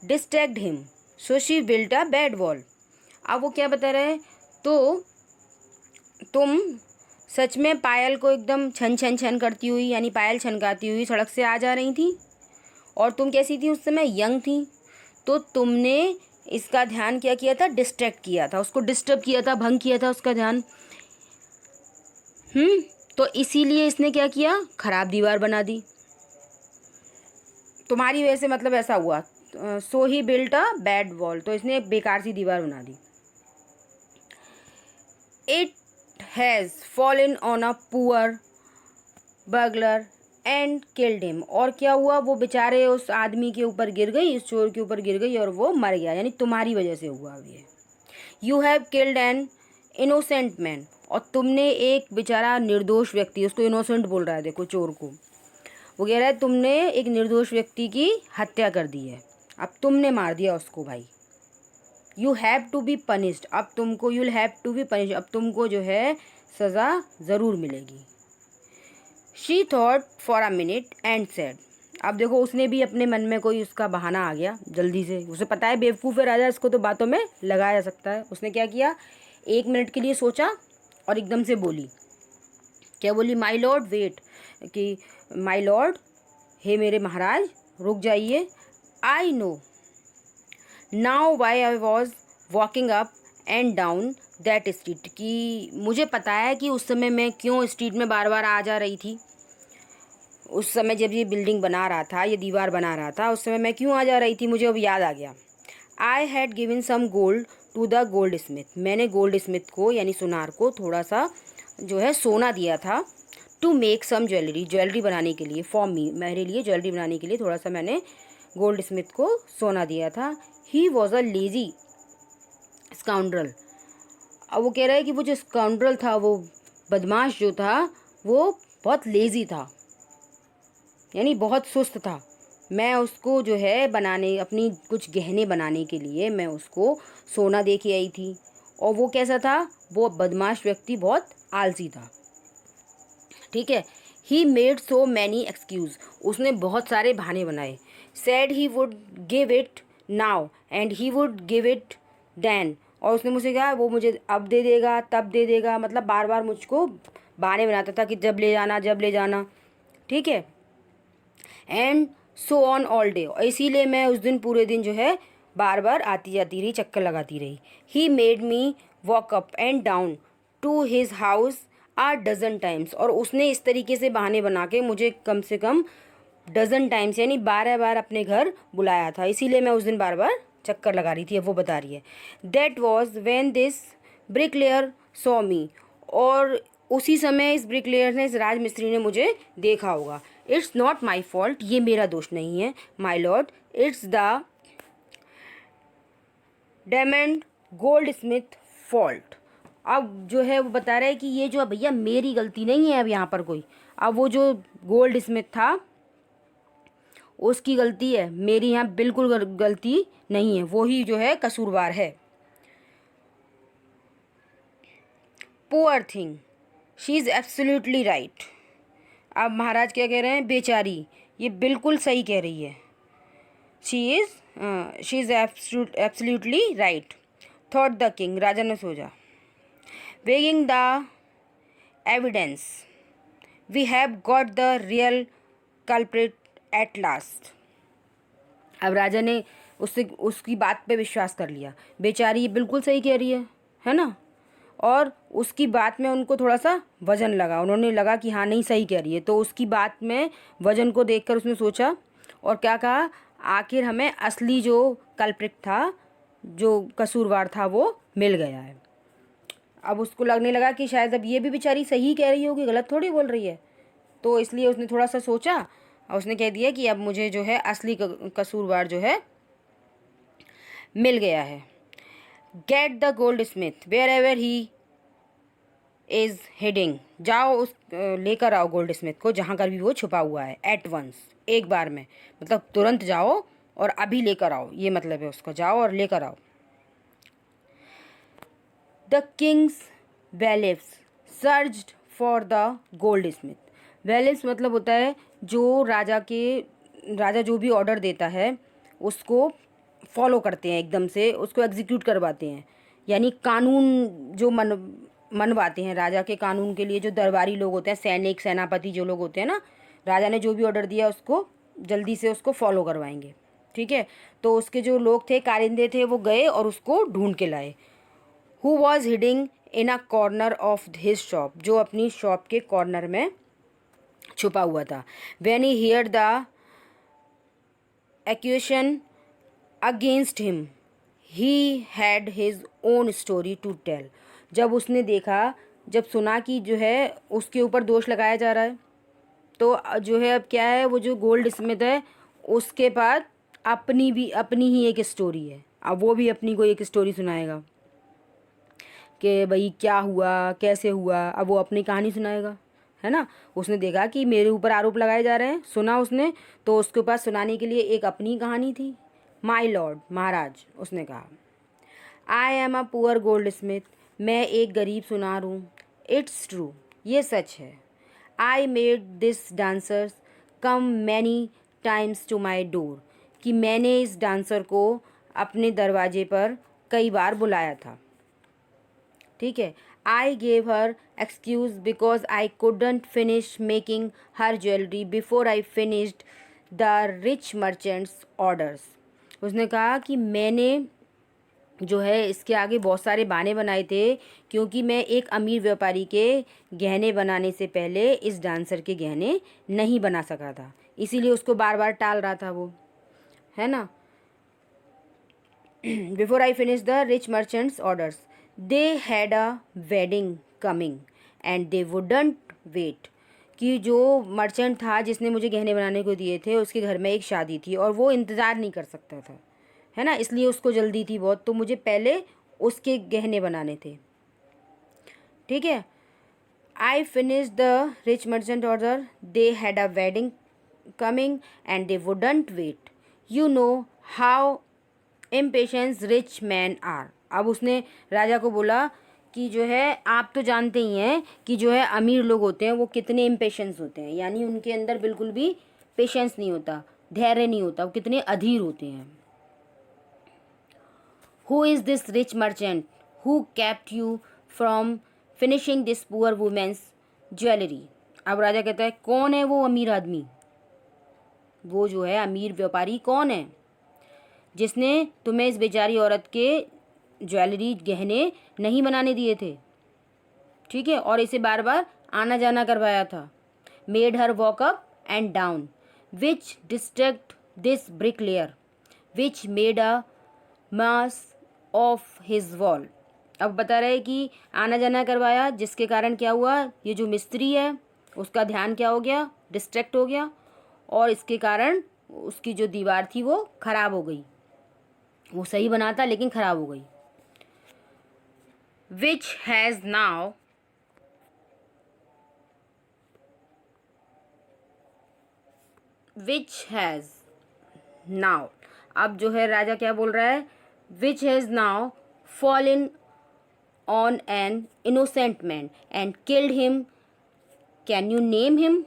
distracted him. So she built a bad wall. अब वो क्या बता रहे हैं? तो तुम सच में पायल को एकदम छन छन छन करती हुई, यानी पायल छनकाती हुई सड़क से आ जा रही थी, और तुम कैसी थी उस समय? यंग थी। तो तुमने इसका ध्यान क्या किया था? डिस्ट्रैक्ट किया था, उसको डिस्टर्ब किया था, भंग किया था उसका ध्यान। तो इसीलिए इसने क्या किया? खराब दीवार बना दी तुम्हारी वजह से, मतलब ऐसा हुआ। So he built a bad wall, तो इसने एक बेकार सी दीवार बना दी। It has fallen on a poor burglar and killed him. और क्या हुआ? वो बेचारे उस आदमी के ऊपर गिर गई, इस चोर के ऊपर गिर गई और वो मर गया, यानी तुम्हारी वजह से हुआ अब ये। You have killed an innocent man, और तुमने एक बेचारा निर्दोष व्यक्ति, उसको इनोसेंट बोल रहा है, देखो चोर को, वो कह रहा है तुमने एक निर्दोष व्यक्ति की हत्या कर दी है, अब तुमने मार दिया उसको भाई। You have to be punished, अब तुमको, you'll have to be punished, अब तुमको जो है सज़ा ज़रूर मिलेगी। She thought for a minute and said. अब देखो उसने भी अपने मन में कोई उसका बहाना आ गया जल्दी से, उसे पता है बेवकूफ़ है राजा, इसको तो बातों में लगाया जा सकता है। उसने क्या किया? 1 मिनट के लिए सोचा और एकदम से बोली। क्या बोली? माई लॉर्ड वेट, कि माई लॉर्ड, हे मेरे महाराज रुक जाइए। I know now why I was walking up and down that street, कि मुझे पता है कि उस समय मैं क्यों स्ट्रीट में बार बार आ जा रही थी। उस समय जब ये बिल्डिंग बना रहा था, ये दीवार बना रहा था, उस समय मैं क्यों आ जा रही थी, मुझे अब याद आ गया। I had given some gold to the goldsmith, मैंने गोल्ड स्मिथ को यानी सुनार को थोड़ा सा जो है सोना दिया था। To make some jewellery, jewellery बनाने के लिए, फॉर मी, मेरे लिए ज्वेलरी बनाने के लिए थोड़ा सा मैंने गोल्ड स्मिथ को सोना दिया था। He was a lazy scoundrel. अब वो कह रहा है कि वो जो स्काउंड्रल था, वो बदमाश जो था, वो बहुत लेज़ी था, यानी बहुत सुस्त था। मैं उसको जो है बनाने, अपनी कुछ गहने बनाने के लिए मैं उसको सोना दे के आई थी, और वो कैसा था? वो बदमाश व्यक्ति बहुत आलसी था। ठीक है। He made so many excuses, उसने बहुत सारे बहाने बनाए। Said he would give it now and he would give it then, और उसने मुझसे कहा वो मुझे अब दे देगा, तब दे देगा, मतलब बार बार मुझको बहाने बनाता था कि जब ले जाना, जब ले जाना। ठीक है। And so on all day, और इसीलिए मैं उस दिन पूरे दिन जो है बार बार आती जाती रही, चक्कर लगाती रही। He made me walk up and down to his house a dozen times, और उसने इस तरीके से बहाने बना के मुझे कम से कम डजन टाइम्स यानी 12 बार अपने घर बुलाया था, इसीलिए मैं उस दिन बार बार चक्कर लगा रही थी। अब वो बता रही है, that was when this bricklayer saw me, और उसी समय इस ब्रिकलेयर ने, इस राजमिस्त्री ने मुझे देखा होगा। इट्स नॉट माई फॉल्ट, ये मेरा दोष नहीं है, my lord, it's the diamond gold Smith fault. अब जो है वो बता रहा है कि ये जो भैया मेरी गलती नहीं है अब यहाँ पर कोई, अब वो जो गोल्ड स्मिथ था उसकी गलती है, मेरी यहाँ बिल्कुल गलती नहीं है, वो ही जो है कसूरवार है। Poor thing, she is absolutely right. अब महाराज क्या कह रहे हैं, बेचारी ये बिल्कुल सही कह रही है। She is absolutely right, thought the king, राजा ने सोचा। Weighing the evidence, we have got the real culprit at last. अब राजा ने उससे उसकी बात पे विश्वास कर लिया, बेचारी ये बिल्कुल सही कह रही है ना, और उसकी बात में उनको थोड़ा सा वजन लगा, उन्होंने लगा कि हाँ नहीं सही कह रही है, तो उसकी बात में वजन को देखकर उसने सोचा और क्या कहा, आखिर हमें असली जो कल्प्रिट था, जो कसूरवार था, वो मिल गया है। अब उसको लगने लगा कि शायद अब ये भी बेचारी सही कह रही होगी, गलत थोड़ी बोल रही है, तो इसलिए उसने थोड़ा सा सोचा और उसने कह दिया कि अब मुझे जो है असली कसूरवार जो है मिल गया है। Get the goldsmith wherever he is hiding, जाओ उस लेकर आओ गोल्ड स्मिथ को जहाँ कर भी वो छुपा हुआ है, एट वंस, एक बार में, मतलब तुरंत जाओ और अभी लेकर आओ, ये मतलब है उसका, जाओ और लेकर आओ। The king's bailiffs searched for the goldsmith, bailiffs मतलब होता है जो राजा जो भी ऑर्डर देता है उसको फॉलो करते हैं, एकदम से उसको एग्जीक्यूट करवाते हैं, यानी कानून जो मनवाते हैं राजा के, कानून के लिए जो दरबारी लोग होते हैं, सैनिक सेनापति जो लोग होते हैं ना, राजा ने जो भी ऑर्डर दिया उसको जल्दी से उसको फॉलो करवाएंगे, ठीक है। तो उसके जो लोग थे, कारिंदे थे, वो गए और उसको ढूंढ के लाए। Who was hiding in a corner of his shop, जो अपनी शॉप के कॉर्नर में छुपा हुआ था। When he hear the accusation against him he had his own story to tell, जब उसने देखा, जब सुना कि जो है उसके ऊपर दोष लगाया जा रहा है, तो जो है अब क्या है, वो जो गोल्ड स्मिथ है उसके पास अपनी ही एक स्टोरी है, अब वो भी अपनी कोई एक स्टोरी सुनाएगा कि भाई क्या हुआ कैसे हुआ, अब वो अपनी कहानी सुनाएगा, है ना। उसने देखा कि मेरे ऊपर आरोप लगाए जा रहे हैं, सुना उसने, तो उसके पास सुनाने के लिए एक अपनी कहानी थी। माय लॉर्ड, महाराज, उसने कहा, I am a poor gold Smith, मैं एक गरीब सुनार हूँ। इट्स ट्रू, ये सच है। I made this dancers come many times to my door, कि मैंने इस डांसर को अपने दरवाजे पर कई बार बुलाया था, ठीक है। I gave her excuse because I couldn't finish making her jewellery before I finished the rich merchant's orders. उसने कहा कि मैंने जो है इसके आगे बहुत सारे बहाने बनाए थे, क्योंकि मैं एक अमीर व्यापारी के गहने बनाने से पहले इस डांसर के गहने नहीं बना सका था, इसीलिए उसको बार बार टाल रहा था वो, है ना। Before I finish the rich merchant's orders, they had a wedding coming and they wouldn't wait, कि जो मर्चेंट था जिसने मुझे गहने बनाने को दिए थे उसके घर में एक शादी थी और वो इंतज़ार नहीं कर सकता था, है ना, इसलिए उसको जल्दी थी बहुत, तो मुझे पहले उसके गहने बनाने थे, ठीक है। I finish the rich merchant order, they had a wedding coming and they wouldn't wait, you know how impatience rich man are. अब उसने राजा को बोला कि जो है आप तो जानते ही हैं कि जो है अमीर लोग होते हैं वो कितने इम्पेशेंस होते हैं, यानी उनके अंदर बिल्कुल भी पेशेंस नहीं होता, धैर्य नहीं होता, वो कितने अधीर होते हैं। Who is this rich merchant who kept you from finishing this poor women's jewellery. अब राजा कहता है कौन है वो अमीर आदमी, वो जो है अमीर व्यापारी कौन है जिसने तुम्हें इस बेचारी औरत के ज्वेलरी गहने नहीं बनाने दिए थे। ठीक है, और इसे बार बार आना जाना करवाया था। Made her walk up and down which distract this brick layer which made a mass of his wall. अब बता रहे कि आना जाना करवाया, जिसके कारण क्या हुआ, ये जो मिस्त्री है उसका ध्यान क्या हो गया, डिस्ट्रैक्ट हो गया, और इसके कारण उसकी जो दीवार थी वो खराब हो गई। वो सही बना था लेकिन खराब हो गई। Which has now which has now, अब जो है राजा क्या बोल रहा है, which has now fallen on an innocent man and killed him, can you name him.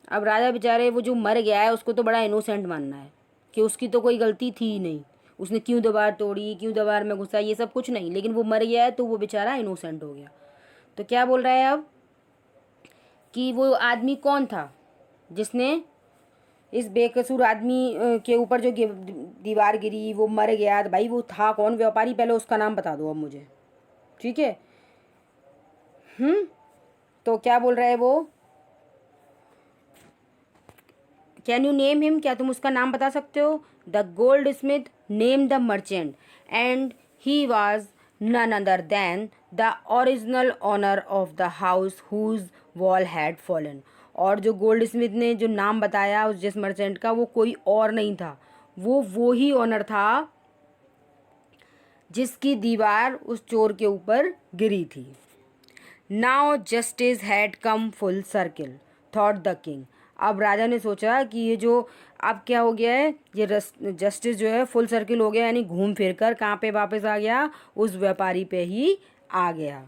अब राजा बेचारे वो जो मर गया है उसको तो बड़ा इनोसेंट मानना है कि उसकी तो कोई गलती थी ही नहीं, उसने क्यों दीवार तोड़ी, क्यों दीवार में घुसा, ये सब कुछ नहीं, लेकिन वो मर गया है तो वो बेचारा इनोसेंट हो गया। तो क्या बोल रहा है अब कि वो आदमी कौन था जिसने इस बेकसूर आदमी के ऊपर जो दीवार गिरी, वो मर गया, तो भाई वो था कौन व्यापारी, पहले उसका नाम बता दो अब मुझे, ठीक है। तो क्या बोल रहा है वो, कैन यू नेम हिम, क्या तुम उसका नाम बता सकते हो। The goldsmith name the merchant and he was none other than the original owner of the house whose wall had fallen. और जो गोल्ड स्मिथ ने जो नाम बताया उस जिस मर्चेंट का, वो कोई और नहीं था, वो ही ऑनर था जिसकी दीवार उस चोर के ऊपर गिरी थी। Now justice had come full circle thought the king. अब राजा ने सोचा कि ये जो अब क्या हो गया है, ये जस्टिस जो है फुल सर्किल हो गया, यानी घूम फिर कर कहाँ पे वापस आ गया, उस व्यापारी पे ही आ गया।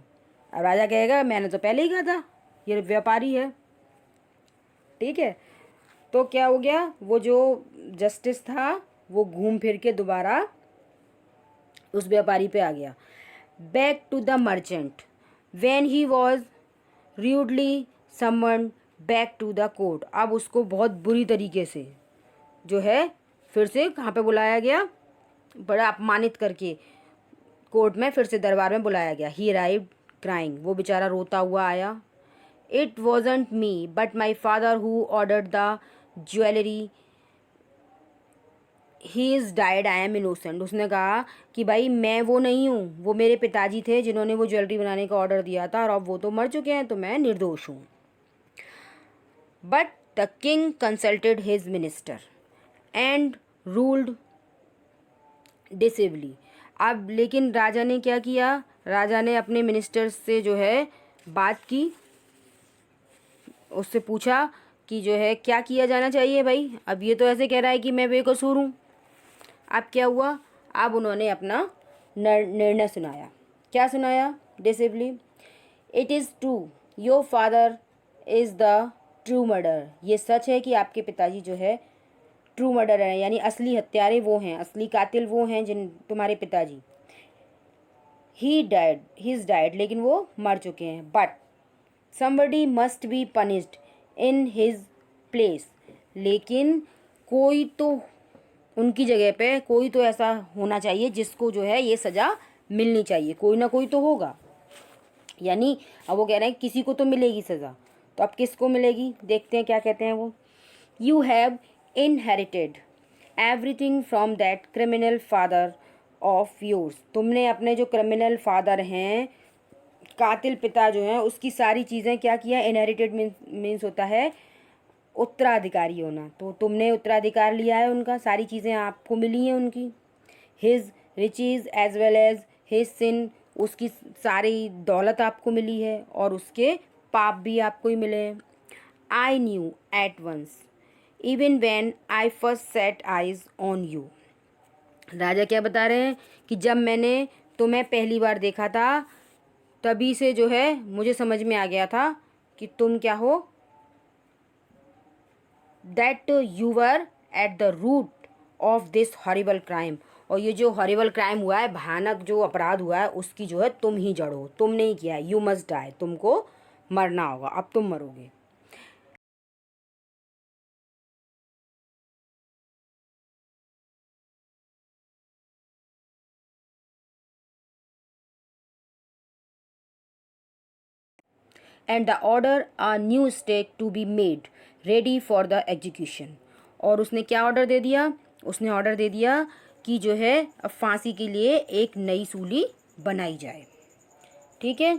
अब राजा कहेगा मैंने तो पहले ही कहा था ये व्यापारी है, ठीक है। तो क्या हो गया, वो जो जस्टिस था वो घूम फिर के दोबारा उस व्यापारी पे आ गया। Back to the merchant when he was rudely someone back to the court. अब उसको बहुत बुरी तरीके से जो है फिर से कहाँ पे बुलाया गया, बड़ा अपमानित करके कोर्ट में फिर से दरबार में बुलाया गया। ही अराइव्ड क्राइंग, वो बेचारा रोता हुआ आया। It wasn't me but my father who ordered the jewellery, he is died, I am innocent. उसने कहा कि भाई मैं वो नहीं हूँ, वो मेरे पिताजी थे जिन्होंने वो ज्वेलरी बनाने का ऑर्डर दिया था, और अब वो तो मर चुके हैं, तो मैं निर्दोष हूँ। But the king consulted his minister and ruled decisively. अब लेकिन राजा ने क्या किया, राजा ने अपने मिनिस्टर से जो है बात की, उससे पूछा कि जो है क्या किया जाना चाहिए भाई, अब ये तो ऐसे कह रहा है कि मैं बेकसूर हूँ। अब क्या हुआ, अब उन्होंने अपना निर्णय सुनाया। क्या सुनाया, decisively. It is true your father is the true murder. ये सच है कि आपके पिताजी जो है ट्रू मर्डर है, यानी असली हत्यारे वो हैं, असली कातिल वो हैं जिन तुम्हारे पिताजी। ही इज़ डाइड, लेकिन वो मर चुके हैं। But somebody must be punished in his place, लेकिन कोई तो उनकी जगह पे कोई तो ऐसा होना चाहिए जिसको जो है ये सज़ा मिलनी चाहिए, कोई ना कोई तो होगा। यानी अब वो कह रहे हैं किसी को तो मिलेगी सज़ा, तो अब किसको मिलेगी, देखते हैं क्या कहते हैं वो। You have inherited everything from that criminal father of yours. तुमने अपने जो क्रिमिनल फादर हैं, कातिल पिता जो हैं, उसकी सारी चीज़ें क्या किया, इनहेरिटेड मीन्स होता है उत्तराधिकारी होना, तो तुमने उत्तराधिकार लिया है उनका, सारी चीज़ें आपको मिली हैं उनकी। His riches as well as his sin, उसकी सारी दौलत आपको मिली है और उसके पाप भी आपको ही मिले हैं। I knew at once even when I first set eyes on you. राजा क्या बता रहे हैं कि जब मैंने तुम्हें पहली बार देखा था तभी से जो है मुझे समझ में आ गया था कि तुम क्या हो, that you were at the root of this horrible crime. और ये जो हॉरिबल क्राइम हुआ है, भयानक जो अपराध हुआ है, उसकी जो है तुम ही जड़ हो, तुमने ही किया है। यू मस्ट डाई, तुमको मरना होगा, अब तुम मरोगे। And they order a new stake to be made ready for the execution. और उसने क्या ऑर्डर दे दिया? उसने ऑर्डर दे दिया कि जो है अब फांसी के लिए एक नई सूली बनाई जाए। ठीक है,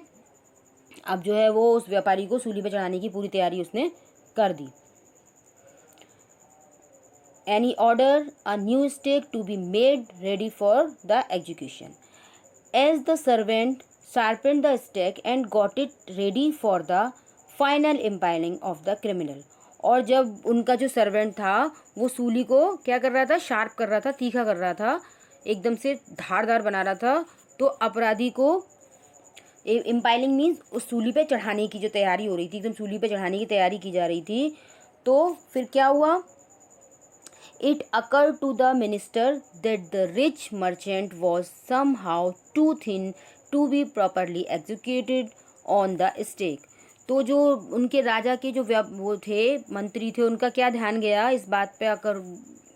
अब जो है वो उस व्यापारी को सूली पे चढ़ाने की पूरी तैयारी उसने कर दी। Any order a new stake to be made ready for the execution as the servant sharpened the stake and got it ready for the final impaling of the criminal. और जब उनका जो सर्वेंट था वो सूली को क्या कर रहा था? शार्प कर रहा था, तीखा कर रहा था, एकदम से धारदार बना रहा था। तो अपराधी को इम्पाइलिंग मीन्स उस सूली पे चढ़ाने की जो तैयारी हो रही थी, एकदम सूली पे चढ़ाने की तैयारी की जा रही थी। तो फिर क्या हुआ? It occur to the minister that the rich merchant was somehow too thin to be properly executed on the stake. तो जो उनके राजा के जो वो थे, मंत्री थे, उनका क्या ध्यान गया इस बात पे आकर,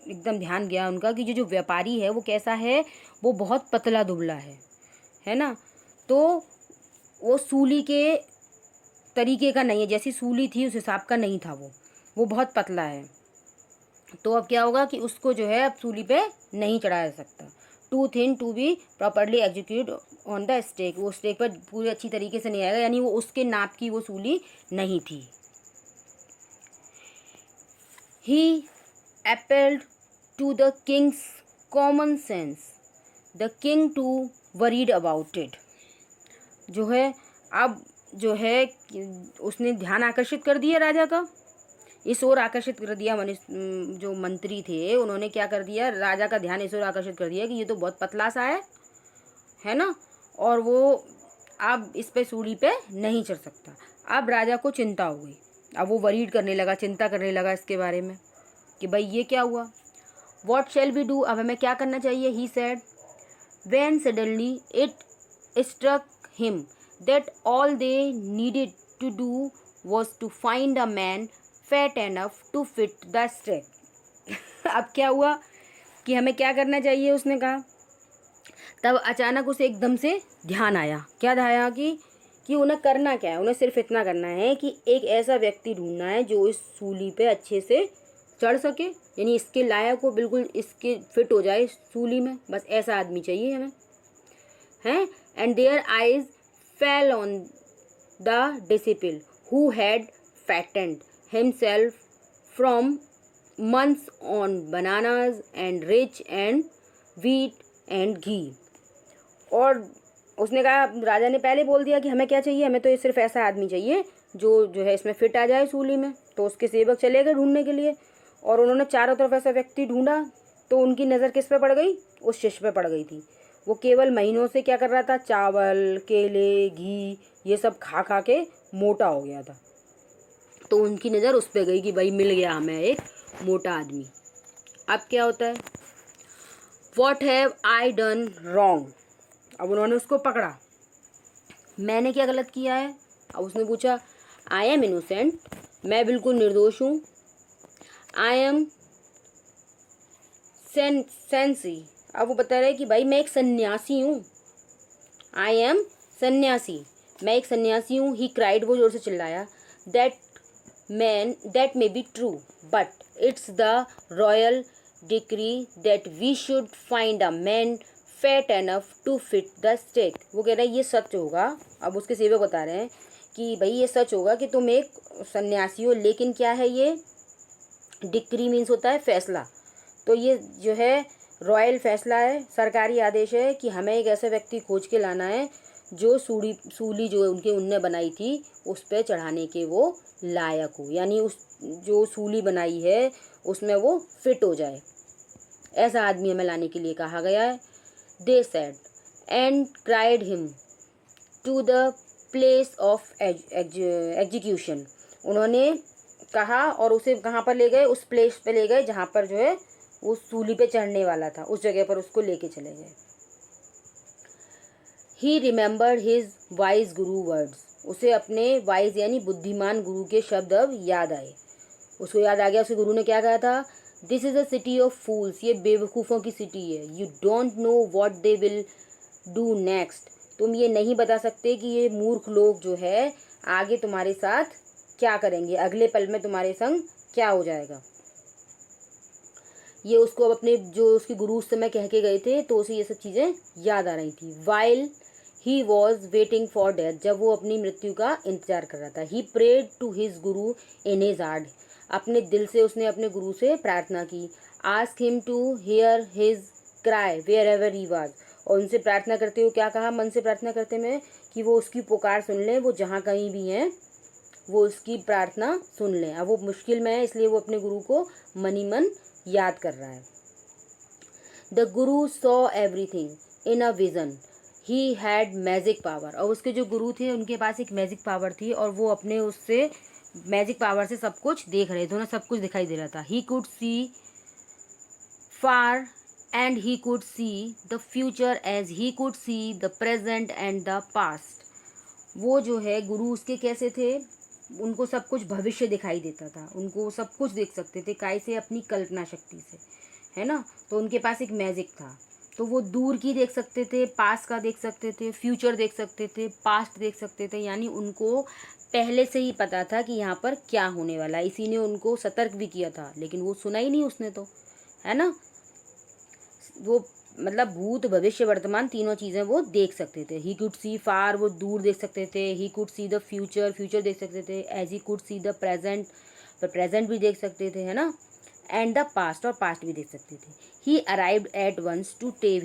एकदम ध्यान गया उनका कि जो व्यापारी है वो कैसा है? वो बहुत पतला दुबला है ना। तो वो सूली के तरीके का नहीं है, जैसी सूली थी उस हिसाब का नहीं था वो बहुत पतला है। तो अब क्या होगा कि उसको जो है अब सूली पे नहीं चढ़ाया जा सकता। Too thin to be properly execute on the stake, वो स्टेक पर पूरी अच्छी तरीके से नहीं आएगा, यानी वो उसके नाप की वो सूली नहीं थी। He appealed to the king's common sense, the king too worried about it. जो है अब जो है उसने ध्यान आकर्षित कर दिया राजा का, इस ओर आकर्षित कर दिया। जो मंत्री थे उन्होंने क्या कर दिया? राजा का ध्यान इस ओर आकर्षित कर दिया कि ये तो बहुत पतला सा है ना, और वो अब इस पे सूली पे नहीं चढ़ सकता। अब राजा को चिंता हो गई, अब वो वरीड करने लगा, चिंता करने लगा इसके बारे में कि भाई ये क्या हुआ। वॉट शैल वी डू, अब हमें क्या करना चाहिए? He said when suddenly it struck him that all they needed to do was to find a man fat enough to fit the stake। अब क्या हुआ कि हमें क्या करना चाहिए, उसने कहा। तब अचानक उसे एकदम से ध्यान आया। क्या आया कि उन्हें करना क्या है? उन्हें सिर्फ इतना करना है कि एक ऐसा व्यक्ति ढूंढना है जो इस सूली पे अच्छे से चढ़ सके, यानी इसके लायक हो, बिल्कुल इसके फिट हो जाए सूली में, बस ऐसा आदमी चाहिए हमें, हैं। And their eyes fell on the disciple who had fattened himself from months on bananas and rice and wheat and ghee. और उसने कहा, राजा ने पहले बोल दिया कि हमें क्या चाहिए? हमें तो ये सिर्फ ऐसा आदमी चाहिए जो है इसमें फिट आ जाए सूली में। तो उसके सेवक चले गए ढूंढने के लिए, और उन्होंने चारों तरफ ऐसा व्यक्ति ढूंढा। तो उनकी नज़र किस पे पड़ गई? उस शिष्य पे पड़ गई थी। वो केवल महीनों से क्या कर रहा था? चावल, केले, घी ये सब खा खा के मोटा हो गया था। तो उनकी नज़र उस पे गई कि भाई मिल गया हमें एक मोटा आदमी। अब क्या होता है? What have I done wrong. अब उन्होंने उसको पकड़ा, मैंने क्या गलत किया है? अब उसने पूछा, आई एम इनोसेंट, मैं बिल्कुल निर्दोष हूँ। आई एम सेंसी, अब वो बता रहे कि भाई मैं एक सन्यासी हूँ। आई एम सन्यासी, मैं एक सन्यासी हूँ। ही क्राइड, वो जोर से चिल्लाया। That may be true but it's the royal decree that we should find a man fat enough to fit the stake. वो कह रहा है ये सच होगा। अब उसके सेवक बता रहे हैं कि भाई ये सच होगा कि तुम एक सन्यासी हो, लेकिन क्या है ये? डिक्री मीन्स होता है फैसला। तो ये जो है रॉयल फैसला है, सरकारी आदेश है कि हमें एक ऐसा व्यक्ति खोज के लाना है जो सूली जो उनने बनाई थी उस पर चढ़ाने के वो लायक हो, यानी उस जो सूली बनाई है उसमें वो फिट हो जाए। ऐसा आदमी हमें लाने के लिए कहा गया है। They said and cried him to the place of execution. उन्होंने कहा और उसे कहाँ पर ले गए? उस प्लेस पे ले गए जहाँ पर जो है वो सूली पे चढ़ने वाला था, उस जगह पर उसको लेके चले गए। ही रिमेंबर्ड हिज वाइज गुरु वर्ड्स, उसे अपने वाइज यानी बुद्धिमान गुरु के शब्द अब याद आए। उसको याद आ गया, उसके गुरु ने क्या कहा था? This is a city of fools, ये बेवकूफ़ों की सिटी है। You don't know what they will do next, तुम ये नहीं बता सकते कि ये मूर्ख लोग जो है आगे तुम्हारे साथ क्या करेंगे, अगले पल में तुम्हारे संग क्या हो जाएगा। ये उसको अब अपने जो उसके गुरु उस समय कह के गए थे तो उसे ये सब चीज़ें याद आ रही थी। While he was waiting for death, जब वो अपनी मृत्यु का इंतजार कर रहा था। ही prayed to his Guru in his heart, अपने दिल से उसने अपने गुरु से प्रार्थना की। Ask him to hear his cry wherever he was, और उनसे प्रार्थना करते हुए क्या कहा, मन से प्रार्थना करते में कि वो उसकी पुकार सुन लें, वो जहाँ कहीं भी हैं वो उसकी प्रार्थना सुन लें। अब वो मुश्किल में है इसलिए वो अपने गुरु को मन ही मन याद कर रहा है। The Guru saw everything in a vision, he had magic power, और उसके जो गुरु थे उनके पास एक मैजिक पावर थी और वो अपने उससे मैजिक पावर से सब कुछ देख रहे थे, उन्हें सब कुछ दिखाई दे रहा था। He could see far and he could see the future as he could see the present and the past. वो जो है गुरु उसके कैसे थे, उनको सब कुछ भविष्य दिखाई देता था, उनको सब कुछ देख सकते थे, काय से, अपनी कल्पना शक्ति से, है ना। तो उनके पास एक मैजिक था, तो वो दूर की देख सकते थे, पास का देख सकते थे, फ्यूचर देख सकते थे, पास्ट देख सकते थे, यानी उनको पहले से ही पता था कि यहाँ पर क्या होने वाला है। इसी ने उनको सतर्क भी किया था, लेकिन वो सुना ही नहीं उसने, तो है ना। वो मतलब भूत भविष्य वर्तमान तीनों चीज़ें वो देख सकते थे। ही कुड सी फार, वो दूर देख सकते थे। He could see the future, future देख सकते थे। As he could see the present, पर प्रेजेंट भी देख सकते थे, है ना। एंड द पास्ट, और पास्ट भी देख सकते थे। He arrived at once to save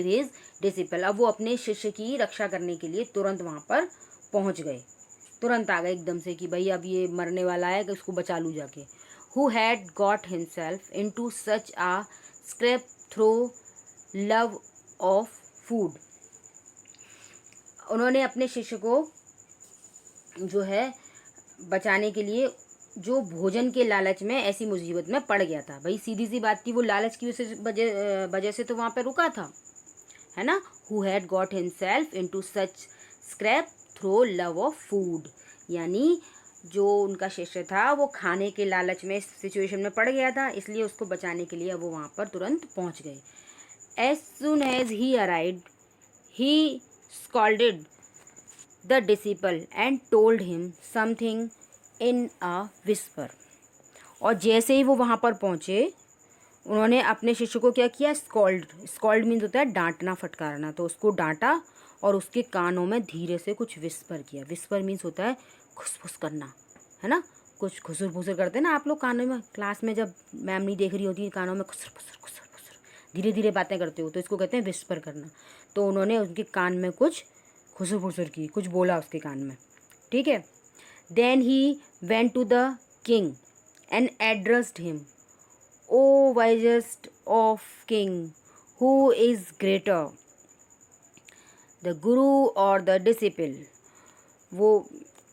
his disciple, अब वो अपने शिष्य की रक्षा करने के लिए तुरंत वहाँ पर पहुँच गए, तुरंत आ गए एकदम से कि भाई अब ये मरने वाला है, कि उसको बचा लूँ जाके। Who had got himself into such a scrape through love of food, उन्होंने अपने शिष्य को जो है बचाने के लिए, जो भोजन के लालच में ऐसी मुसीबत में पड़ गया था। भाई सीधी सी बात थी, वो लालच की वजह से तो वहाँ पे रुका था, है ना। Who had got himself into such scrap through love of food, यानी जो उनका शिष्य था वो खाने के लालच में इस सिचुएशन में पड़ गया था, इसलिए उसको बचाने के लिए वो वहाँ पर तुरंत पहुँच गए। As soon as he arrived he scolded the disciple and told him something in a whisper, और जैसे ही वो वहाँ पर पहुँचे उन्होंने अपने शिष्य को क्या किया, स्कॉल्ड मीन्स होता है डांटना, फटकारना, तो उसको डांटा और उसके कानों में धीरे से कुछ विस्पर किया। विस्पर मीन्स होता है खुसफुस करना, है ना, कुछ खुसर फुसर करते हैं ना आप लोग कानों में, क्लास में जब मैम नहीं देख रही होती कानों में खुसर फुसर धीरे धीरे बातें करते हो, तो इसको कहते हैं विस्पर करना। तो उन्होंने उनके कान में कुछ खुसर फुसर की, कुछ बोला उसके कान में, ठीक है। Then he went to the king and addressed him, O wisest of king, who is greater, the guru और द डिसिपल। वो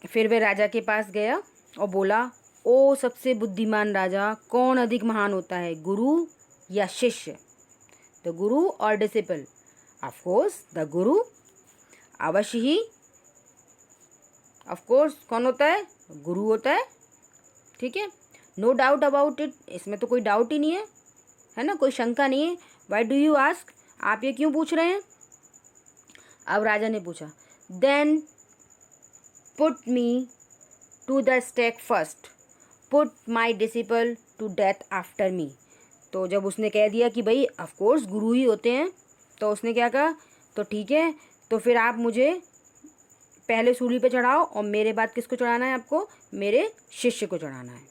फिर वे राजा के पास गया और बोला, ओ सबसे बुद्धिमान राजा, कौन अधिक महान होता है, गुरु या शिष्य, द गुरु और डिसिपल। ऑफ कोर्स द गुरु, अवश्य ही, ऑफ कोर्स कौन होता है, गुरु होता है, ठीक है। नो डाउट अबाउट इट, इसमें तो कोई डाउट ही नहीं है ना, कोई शंका नहीं है। वाई डू यू आस्क, आप ये क्यों पूछ रहे हैं। अब राजा ने पूछा, then put me to the stake first, put my disciple to death after me. तो जब उसने कह दिया कि भाई ऑफ कोर्स गुरु ही होते हैं, तो उसने क्या कहा, तो ठीक है, तो फिर आप मुझे पहले सूली पे चढ़ाओ और मेरे बाद किसको चढ़ाना है, आपको मेरे शिष्य को चढ़ाना है।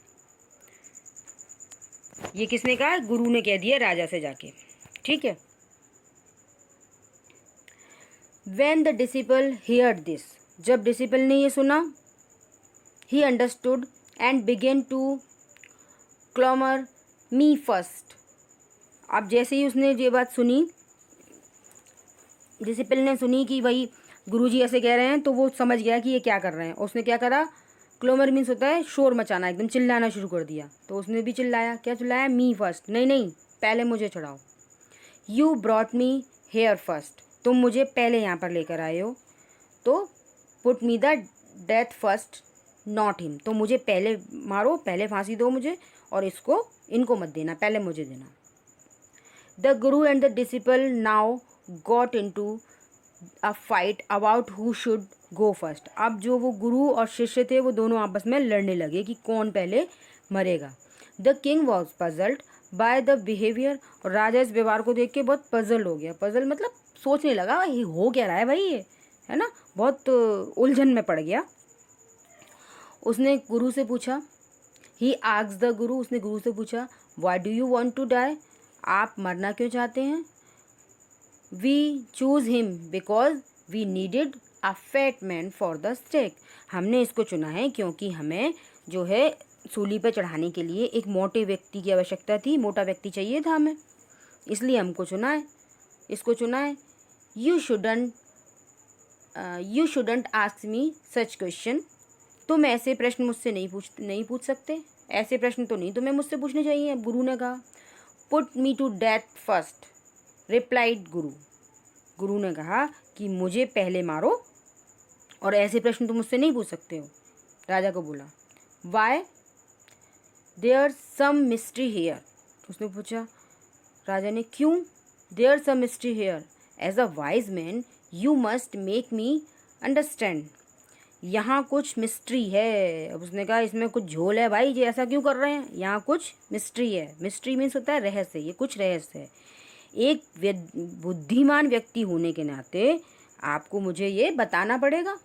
ये किसने कहा, गुरु ने कह दिया राजा से जाके, ठीक है। When the disciple heard this, जब डिसिपल ने ये सुना, he understood and began to clamor me first। अब जैसे ही उसने ये बात सुनी, डिसिपल ने सुनी कि भाई गुरुजी ऐसे कह रहे हैं, तो वो समझ गया कि ये क्या कर रहे हैं। उसने क्या करा, क्लोमर मीन्स होता है शोर मचाना, एकदम चिल्लाना शुरू कर दिया। तो उसने भी चिल्लाया, क्या चिल्लाया, मी फर्स्ट, नहीं नहीं पहले मुझे चढ़ाओ। You brought me here first, तुम मुझे पहले यहाँ पर लेकर आए हो, तो put me the death first not him, तो मुझे पहले मारो, पहले फांसी दो मुझे, और इनको मत देना, पहले मुझे देना। The guru and the disciple now got into a fight about who should go first. अब जो वो गुरु और शिष्य थे वो दोनों आपस में लड़ने लगे कि कौन पहले मरेगा। The king was puzzled by the behaviour, और राजा इस व्यवहार को देख के बहुत पजल हो गया। पजल मतलब सोचने लगा ये हो क्या रहा है भाई, ये है ना, बहुत उलझन में पड़ गया। उसने गुरु से पूछा, ही आस्क्ड द गुरु, उसने गुरु से पूछा, why do you want to die, आप मरना क्यों चाहते हैं। We choose him because we needed a fat man for the stake, हमने इसको चुना है क्योंकि हमें जो है सूली पर चढ़ाने के लिए एक मोटे व्यक्ति की आवश्यकता थी, मोटा व्यक्ति चाहिए था हमें, इसलिए हमको चुना है, इसको चुना है। You shouldn't ask me such question, तुम ऐसे प्रश्न मुझसे नहीं पूछ सकते, ऐसे प्रश्न तो नहीं तुम्हें मुझसे पूछने चाहिए, गुरु ने कहा। Put me to death first, replied guru, गुरु ने कहा कि मुझे पहले मारो और ऐसे प्रश्न तुम मुझसे नहीं पूछ सकते हो। राजा को बोला, why, there some mystery here, उसने पूछा, राजा ने, क्यों, there some mystery here, as a wise man you must make me understand, यहाँ कुछ मिस्ट्री है। अब उसने कहा इसमें कुछ झोल है भाई, ये ऐसा क्यों कर रहे हैं, यहाँ कुछ मिस्ट्री है। मिस्ट्री मीन्स होता है रहस्य, ये कुछ रहस्य है। एक बुद्धिमान व्यक्ति होने के नाते आपको मुझे ये बताना पड़ेगा,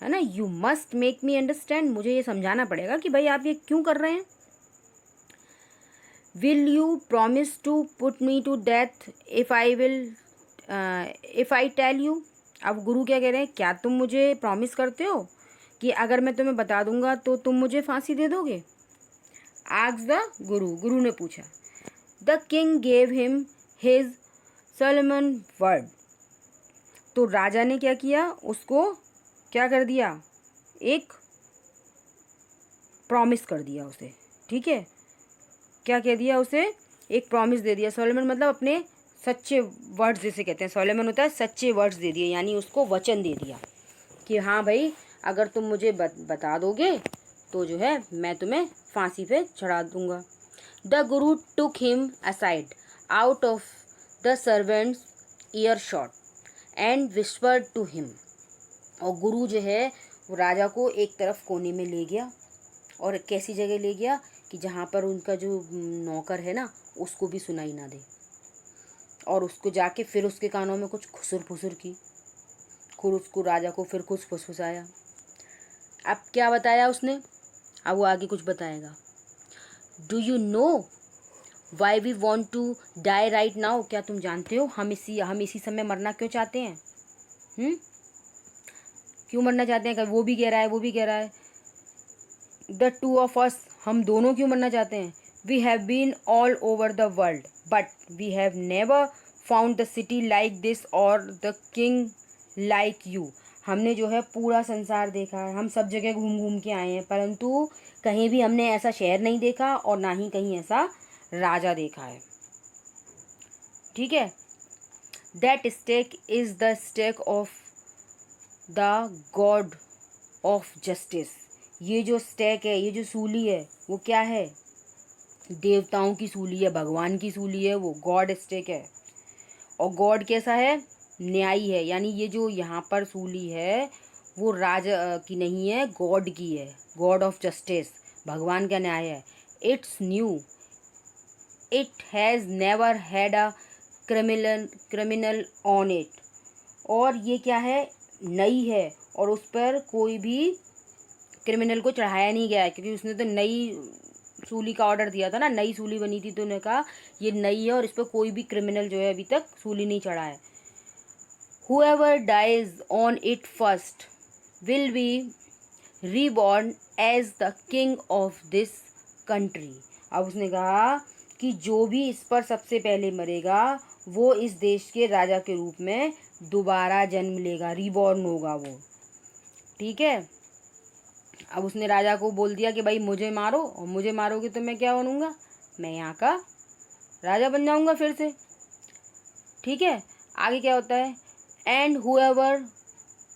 है ना, you must make me understand, मुझे ये समझाना पड़ेगा कि भाई आप ये क्यों कर रहे हैं। Will you promise to put me to death if I tell you, अब गुरु क्या कह रहे हैं, क्या तुम मुझे प्रॉमिस करते हो कि अगर मैं तुम्हें बता दूंगा तो तुम मुझे फांसी दे दोगे। आस्क्ड द गुरु, गुरु ने पूछा। The king gave him his Solomon word, तो राजा ने क्या किया, उसको क्या कर दिया, एक प्रॉमिस कर दिया उसे, ठीक है, क्या कह दिया उसे, एक प्रॉमिस दे दिया। सोलोमन मतलब अपने सच्चे वर्ड्स जिसे कहते हैं, सोलोमन होता है सच्चे वर्ड्स दे दिए, यानी उसको वचन दे दिया कि हाँ भाई अगर तुम मुझे बता दोगे तो जो है मैं तुम्हें फांसी पे चढ़ा दूंगा। The guru took him aside out of the servants earshot and whispered to him, और गुरु जो है वो राजा को एक तरफ कोने में ले गया, और कैसी जगह ले गया कि जहाँ पर उनका जो नौकर है ना उसको भी सुनाई ना दे, और उसको जाके फिर उसके कानों में कुछ खुसुर फुसुर की, खुद उसको राजा को फिर कुछ फुसफुसाया। अब क्या बताया उसने, अब वो आगे कुछ बताएगा। Do you know why we want to die right now, क्या तुम जानते हो हम इसी समय मरना क्यों चाहते हैं, क्यों मरना चाहते हैं, वो भी कह रहा है, वो भी कह रहा है। द टू ऑफ अस, हम दोनों क्यों मरना चाहते हैं। We have been all over the world but we have never found the city like this और द किंग लाइक यू, हमने जो है पूरा संसार देखा है, हम सब जगह घूम घूम के आए हैं, परंतु कहीं भी हमने ऐसा शहर नहीं देखा और ना ही कहीं ऐसा राजा देखा है, ठीक है। That stake is the stake of the god of justice, ये जो स्टेक है, ये जो सूली है वो क्या है, देवताओं की सूली है, भगवान की सूली है, वो गॉड स्टेक है। और गॉड कैसा है, न्यायी है, यानी ये जो यहाँ पर सूली है वो राजा की नहीं है, गॉड की है, गॉड ऑफ जस्टिस, भगवान का न्याय है। It's new, it has never had a criminal on it, और ये क्या है, नई है और उस पर कोई भी क्रिमिनल को चढ़ाया नहीं गया है, क्योंकि उसने तो नई सूली का ऑर्डर दिया था ना, नई सूली बनी थी तो उन्होंने कहा ये नई है और इस पर कोई भी क्रिमिनल जो है अभी तक सूली नहीं चढ़ा है। Whoever dies on it first will be reborn as the king of this country, अब उसने कहा कि जो भी इस पर सबसे पहले मरेगा वो इस देश के राजा के रूप में दोबारा जन्म लेगा, रीबॉर्न होगा वो, ठीक है। अब उसने राजा को बोल दिया कि भाई मुझे मारो, और मुझे मारोगे तो मैं क्या बनूंगा, मैं यहाँ का राजा बन जाऊंगा फिर से, ठीक है। आगे क्या होता है, and whoever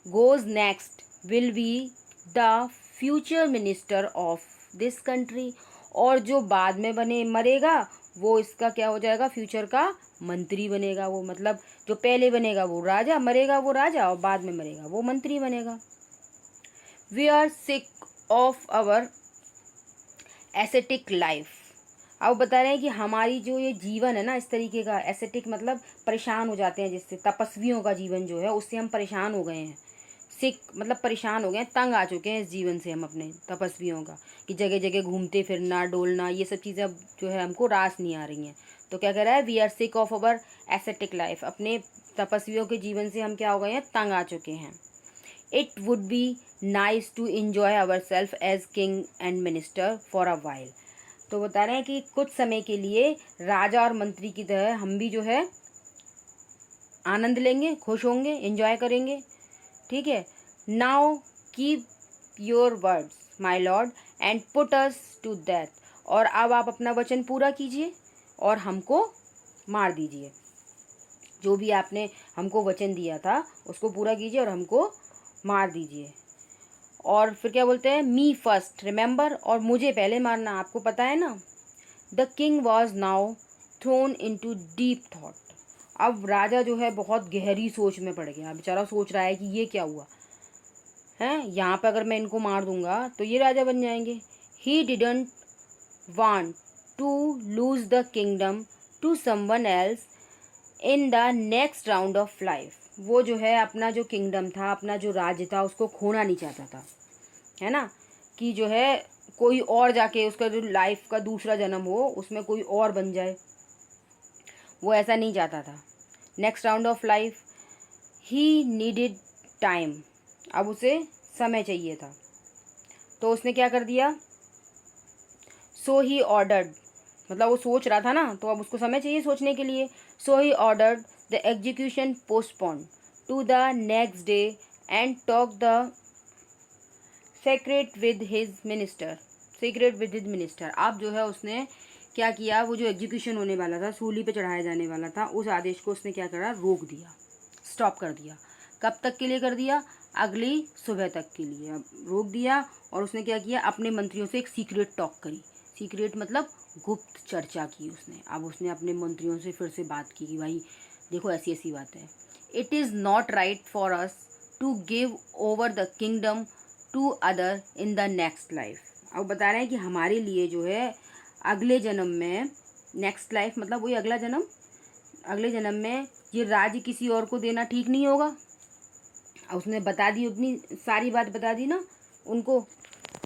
goes next will be the future minister of this country, और जो बाद में मरेगा वो इसका क्या हो जाएगा, फ्यूचर का मंत्री बनेगा वो, मतलब जो पहले बनेगा वो राजा, मरेगा वो राजा, और बाद में मरेगा वो मंत्री बनेगा। We are sick of our ascetic life. अब बता रहे हैं कि हमारी जो ये जीवन है ना, इस तरीके का, एसेटिक मतलब परेशान हो जाते हैं, जिससे तपस्वियों का जीवन जो है उससे हम परेशान हो गए हैं। सिक मतलब परेशान हो गए हैं, तंग आ चुके हैं इस जीवन से हम अपने तपस्वियों का, कि जगह जगह घूमते फिरना, डोलना, ये सब चीज़ें अब जो है हमको रास नहीं आ रही हैं। तो क्या कह रहा है, we are sick of our ascetic life, अपने तपस्वियों के जीवन से हम क्या हो गए हैं, तंग आ चुके हैं। It would be nice to enjoy ourself as king and minister for a while. तो बता रहे हैं कि कुछ समय के लिए राजा और मंत्री की तरह हम भी जो है आनंद लेंगे, खुश होंगे, एंजॉय करेंगे। ठीक है। Now keep your words my lord and put us to death. और अब आप अपना वचन पूरा कीजिए और हमको मार दीजिए। जो भी आपने हमको वचन दिया था उसको पूरा कीजिए और हमको मार दीजिए। और फिर क्या बोलते हैं, मी फर्स्ट रिमेंबर, और मुझे पहले मारना, आपको पता है ना। The king was now thrown into deep thought. अब राजा जो है बहुत गहरी सोच में पड़ गया, बेचारा सोच रहा है कि ये क्या हुआ है, यहाँ पर अगर मैं इनको मार दूंगा तो ये राजा बन जाएंगे। He didn't want to lose the kingdom to someone else in the next round of life. वो जो है अपना जो किंगडम था, अपना जो राज्य था, उसको खोना नहीं चाहता था, है ना, कि जो है कोई और जाके उसका जो लाइफ का दूसरा जन्म हो उसमें कोई और बन जाए, वो ऐसा नहीं चाहता था। Next round of life, he needed time, अब उसे समय चाहिए था। तो उसने क्या कर दिया, सो ही ऑर्डर्ड, मतलब वो सोच रहा था ना, तो अब उसको समय चाहिए सोचने के लिए। So he ordered the execution postpone to the next day and talk the secret with his minister. अब जो है उसने क्या किया, वो जो एग्जीक्यूशन होने वाला था, सूली पे चढ़ाया जाने वाला था, उस आदेश को उसने क्या करा, रोक दिया, स्टॉप कर दिया। कब तक के लिए कर दिया, अगली सुबह तक के लिए अब रोक दिया। और उसने क्या किया, अपने मंत्रियों से एक सीक्रेट टॉक करी। सीक्रेट मतलब गुप्त चर्चा की उसने। अब उसने अपने मंत्रियों से फिर से बात की कि भाई देखो ऐसी ऐसी बात है। It is not right for us to give over the kingdom to other in the next life. अब बता रहे हैं कि हमारे लिए जो है अगले जन्म में, नेक्स्ट लाइफ मतलब वही अगला जन्म, अगले जन्म में ये राज्य किसी और को देना ठीक नहीं होगा। उसने बता दी, अपनी सारी बात बता दी ना उनको,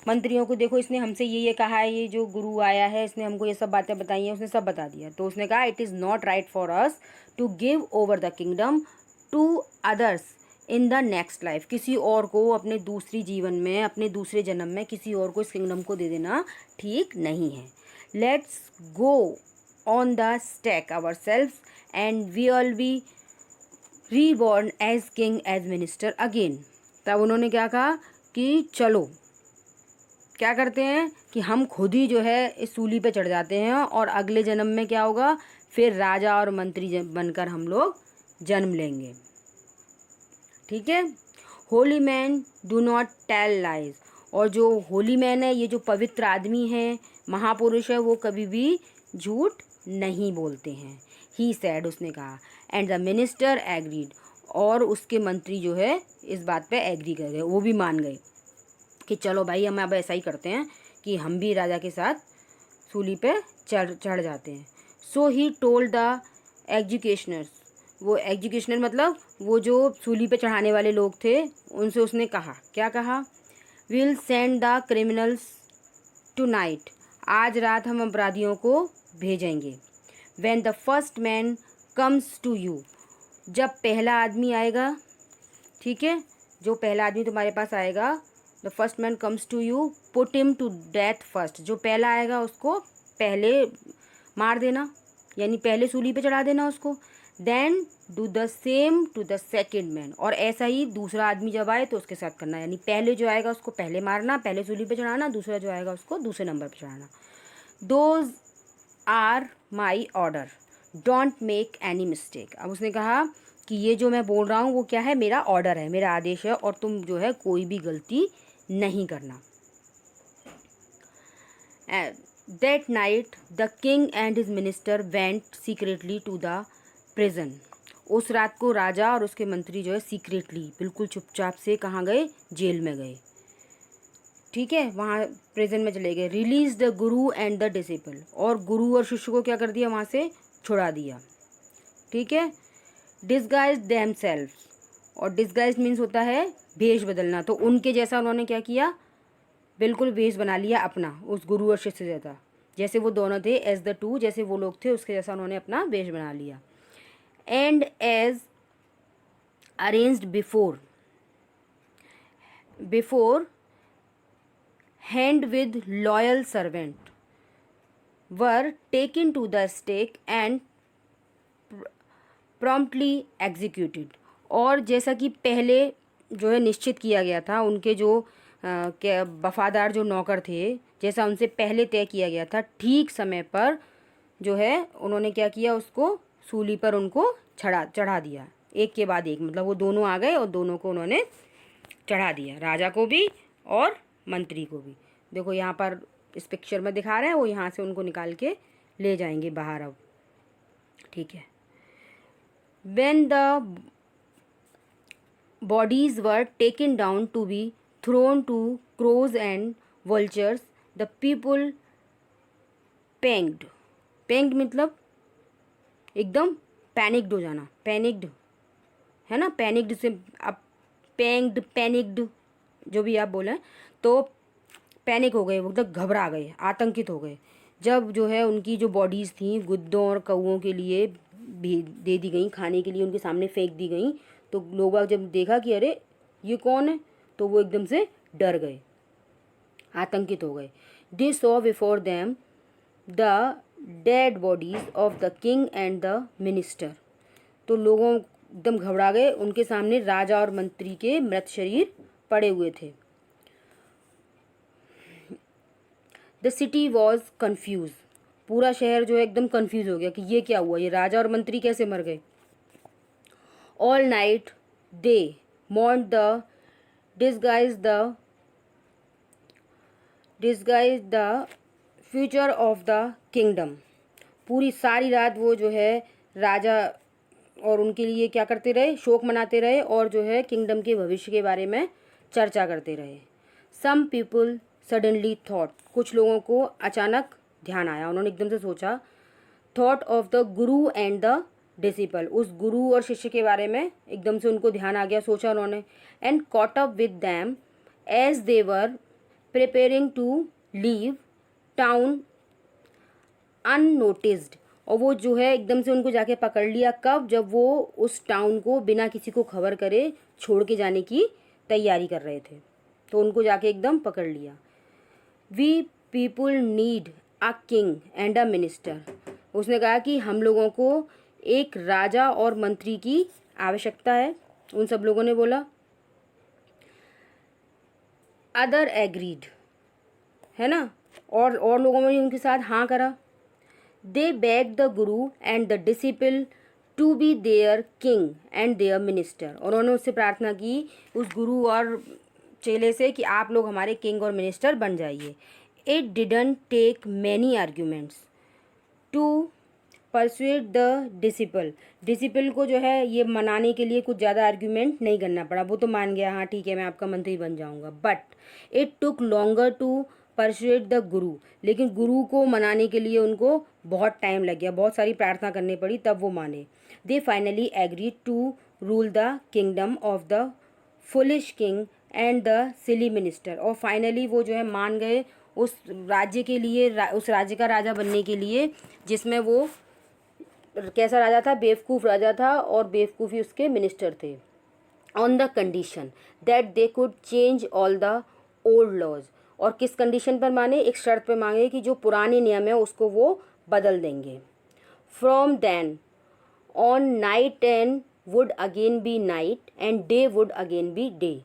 मंत्रियों को, देखो इसने हमसे ये कहा है, ये जो गुरु आया है इसने हमको ये सब बातें बताई हैं, उसने सब बता दिया। तो उसने कहा it is not right for us to give over the kingdom to others in the next life. किसी और को अपने दूसरी जीवन में, अपने दूसरे जन्म में किसी और को इस किंगडम को दे देना ठीक नहीं है। Let's go on the stake ourself and we all be reborn as king as minister again. तब उन्होंने क्या कहा कि चलो क्या करते हैं कि हम खुद ही जो है इस सूली पे चढ़ जाते हैं और अगले जन्म में क्या होगा, फिर राजा और मंत्री बनकर हम लोग जन्म लेंगे। ठीक है। Holy man do not tell lies. और जो होली मैन है, ये जो पवित्र आदमी है, महापुरुष है, वो कभी भी झूठ नहीं बोलते हैं। ही सैड, उसने कहा। And the minister agreed. और उसके मंत्री जो है इस बात पे एग्री कर गए, वो भी मान गए कि चलो भाई हम अब ऐसा ही करते हैं कि हम भी राजा के साथ सूली पे चढ़ जाते हैं। सो ही टोल्ड द एग्जीक्यूशनर्स। वो एग्जीक्यूशनर मतलब वो जो सूली पे चढ़ाने वाले लोग थे, उनसे उसने कहा, क्या कहा, will send the criminals tonight. आज रात हम अपराधियों को भेजेंगे। When the first man comes to you. जब पहला आदमी आएगा, ठीक है, जो पहला आदमी तुम्हारे पास आएगा, the first man comes to you put him to death first. जो पहला आएगा उसको पहले मार देना, यानी पहले सूली पे चढ़ा देना उसको। Then do the same to the second man. और ऐसा ही दूसरा आदमी जब आए तो उसके साथ करना, यानी पहले जो आएगा उसको पहले मारना, पहले सूली पे चढ़ाना, दूसरा जो आएगा उसको दूसरे नंबर पे चढ़ाना। Those are my order, don't make any mistake. अब उसने कहा कि ये जो मैं बोल रहा हूँ वो क्या है, मेरा ऑर्डर है, मेरा आदेश है, और तुम जो है कोई भी गलती नहीं करना। That night the king and his minister went secretly to the prison. उस रात को राजा और उसके मंत्री जो है सीक्रेटली बिल्कुल चुपचाप से कहाँ गए, जेल में गए, ठीक है, वहाँ प्रिजन में चले गए। Release the guru and the disciple, और गुरु और शिष्य को क्या कर दिया, वहाँ से छुड़ा दिया, ठीक है। डिस्गाइज देम सेल्फ, और डिस्गाइज मीन्स होता है भेष बदलना, तो उनके जैसा उन्होंने क्या किया, बिल्कुल भेष बना लिया अपना, उस गुरु और शिष्य जैसा, जैसे वो दोनों थे एज द टू, जैसे वो लोग थे उसके जैसा उन्होंने अपना भेष बना लिया। And as arranged beforehand with loyal servant were taken to the stake and promptly executed, और जैसा कि पहले जो है निश्चित किया गया था, उनके जो वफादार जो नौकर थे, जैसा उनसे पहले तय किया गया था, ठीक समय पर जो है उन्होंने क्या किया, उसको सूली पर उनको चढ़ा दिया, एक के बाद एक, मतलब वो दोनों आ गए और दोनों को उन्होंने चढ़ा दिया, राजा को भी और मंत्री को भी। देखो यहाँ पर इस पिक्चर में दिखा रहे हैं, वो यहाँ से उनको निकाल के ले जाएंगे बाहर अब, ठीक है। When the bodies were taken down to be thrown to crows and vultures, the people panicked. Panicked मतलब एकदम पैनिक्ड हो जाना, पैनिक्ड है ना, पैनिक्ड से आप पैनिक्ड जो भी आप बोलें, तो पैनिक हो गए, वो मतलब घबरा गए, आतंकित हो गए, जब जो है उनकी जो बॉडीज़ थी गुद्दों और कौओं के लिए भी दे दी गई, खाने के लिए उनके सामने फेंक दी गई, तो लोग जब देखा कि अरे ये कौन है, तो वो एकदम से डर गए, आतंकित हो गए। They saw before them the dead bodies of the king and the minister, तो लोगों एकदम घबरा गए, उनके सामने राजा और मंत्री के मृत शरीर पड़े हुए थे। द सिटी वॉज कन्फ्यूज, पूरा शहर जो है एकदम कंफ्यूज हो गया कि ये क्या हुआ, ये राजा और मंत्री कैसे मर गए। All night they मॉन्ट the disguise the future of the kingdom, पूरी सारी रात वो जो है राजा और उनके लिए क्या करते रहे, शोक मनाते रहे, और जो है किंगडम के भविष्य के बारे में चर्चा करते रहे। सम पीपल सडनली थॉट, कुछ लोगों को अचानक ध्यान आया, उन्होंने एकदम से सोचा, thought of the guru and the disciple, उस गुरु और शिष्य के बारे में एकदम से उनको ध्यान आ गया, सोचा उन्होंने। And caught up with them as they were preparing to leave town unnoticed, और वो जो है एकदम से उनको जाके पकड़ लिया, कब, जब वो उस टाउन को बिना किसी को खबर करे छोड़ के जाने की तैयारी कर रहे थे, तो उनको जाके एकदम पकड़ लिया। We people need a king and a minister, उसने कहा कि हम लोगों को एक राजा और मंत्री की आवश्यकता है, उन सब लोगों ने बोला। अदर एग्रीड, है ना, और लोगों ने भी उनके साथ हाँ करा। They beg the guru and the disciple to be their king and their minister, और उन्होंने उससे प्रार्थना की, उस गुरु और चेले से, कि आप लोग हमारे किंग और मिनिस्टर बन जाइए। It didn't take many arguments to persuade the disciple को जो है ये मनाने के लिए कुछ ज़्यादा आर्ग्यूमेंट नहीं करना पड़ा, वो तो मान गया, हाँ ठीक है मैं आपका मंत्री बन जाऊंगा। But it took longer to persuade the guru, लेकिन गुरु को मनाने के लिए उनको बहुत टाइम लग गया, बहुत सारी प्रार्थना करनी पड़ी, तब वो माने। They finally agree to rule the kingdom of the foolish king and the silly minister, और फाइनली वो जो है मान गए उस राज्य के लिए, उस राज्य का राजा बनने के लिए, जिसमें वो कैसा राजा था, बेवकूफ़ राजा था, और बेवकूफ़ी उसके मिनिस्टर थे। On the condition that they could change all the old laws, और किस कंडीशन पर माने, एक शर्त पर मांगे कि जो पुराने नियम है उसको वो बदल देंगे। From then on night and would again be night and day would again be day,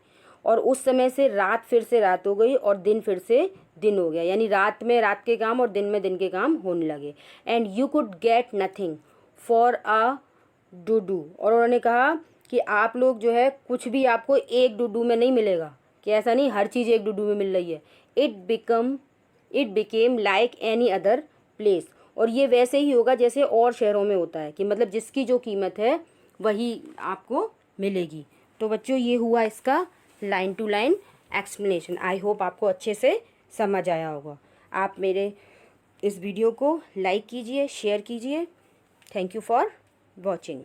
और उस समय से रात फिर से रात हो गई और दिन फिर से दिन हो गया, यानी रात में रात के काम और दिन में दिन के काम होने लगे। And you could get nothing for a duddu, और उन्होंने कहा कि आप लोग जो है कुछ भी आपको एक डुडू में नहीं मिलेगा, कि ऐसा नहीं हर चीज़ एक डुडू में मिल रही है। It became like any other place, और ये वैसे ही होगा जैसे और शहरों में होता है कि मतलब जिसकी जो कीमत है वही आपको मिलेगी। तो बच्चों ये हुआ इसका line to line explanation. I hope आपको अच्छे से समझ आया होगा। आप मेरे इस वीडियो को लाइक कीजिए, शेयर कीजिए। Thank you for watching.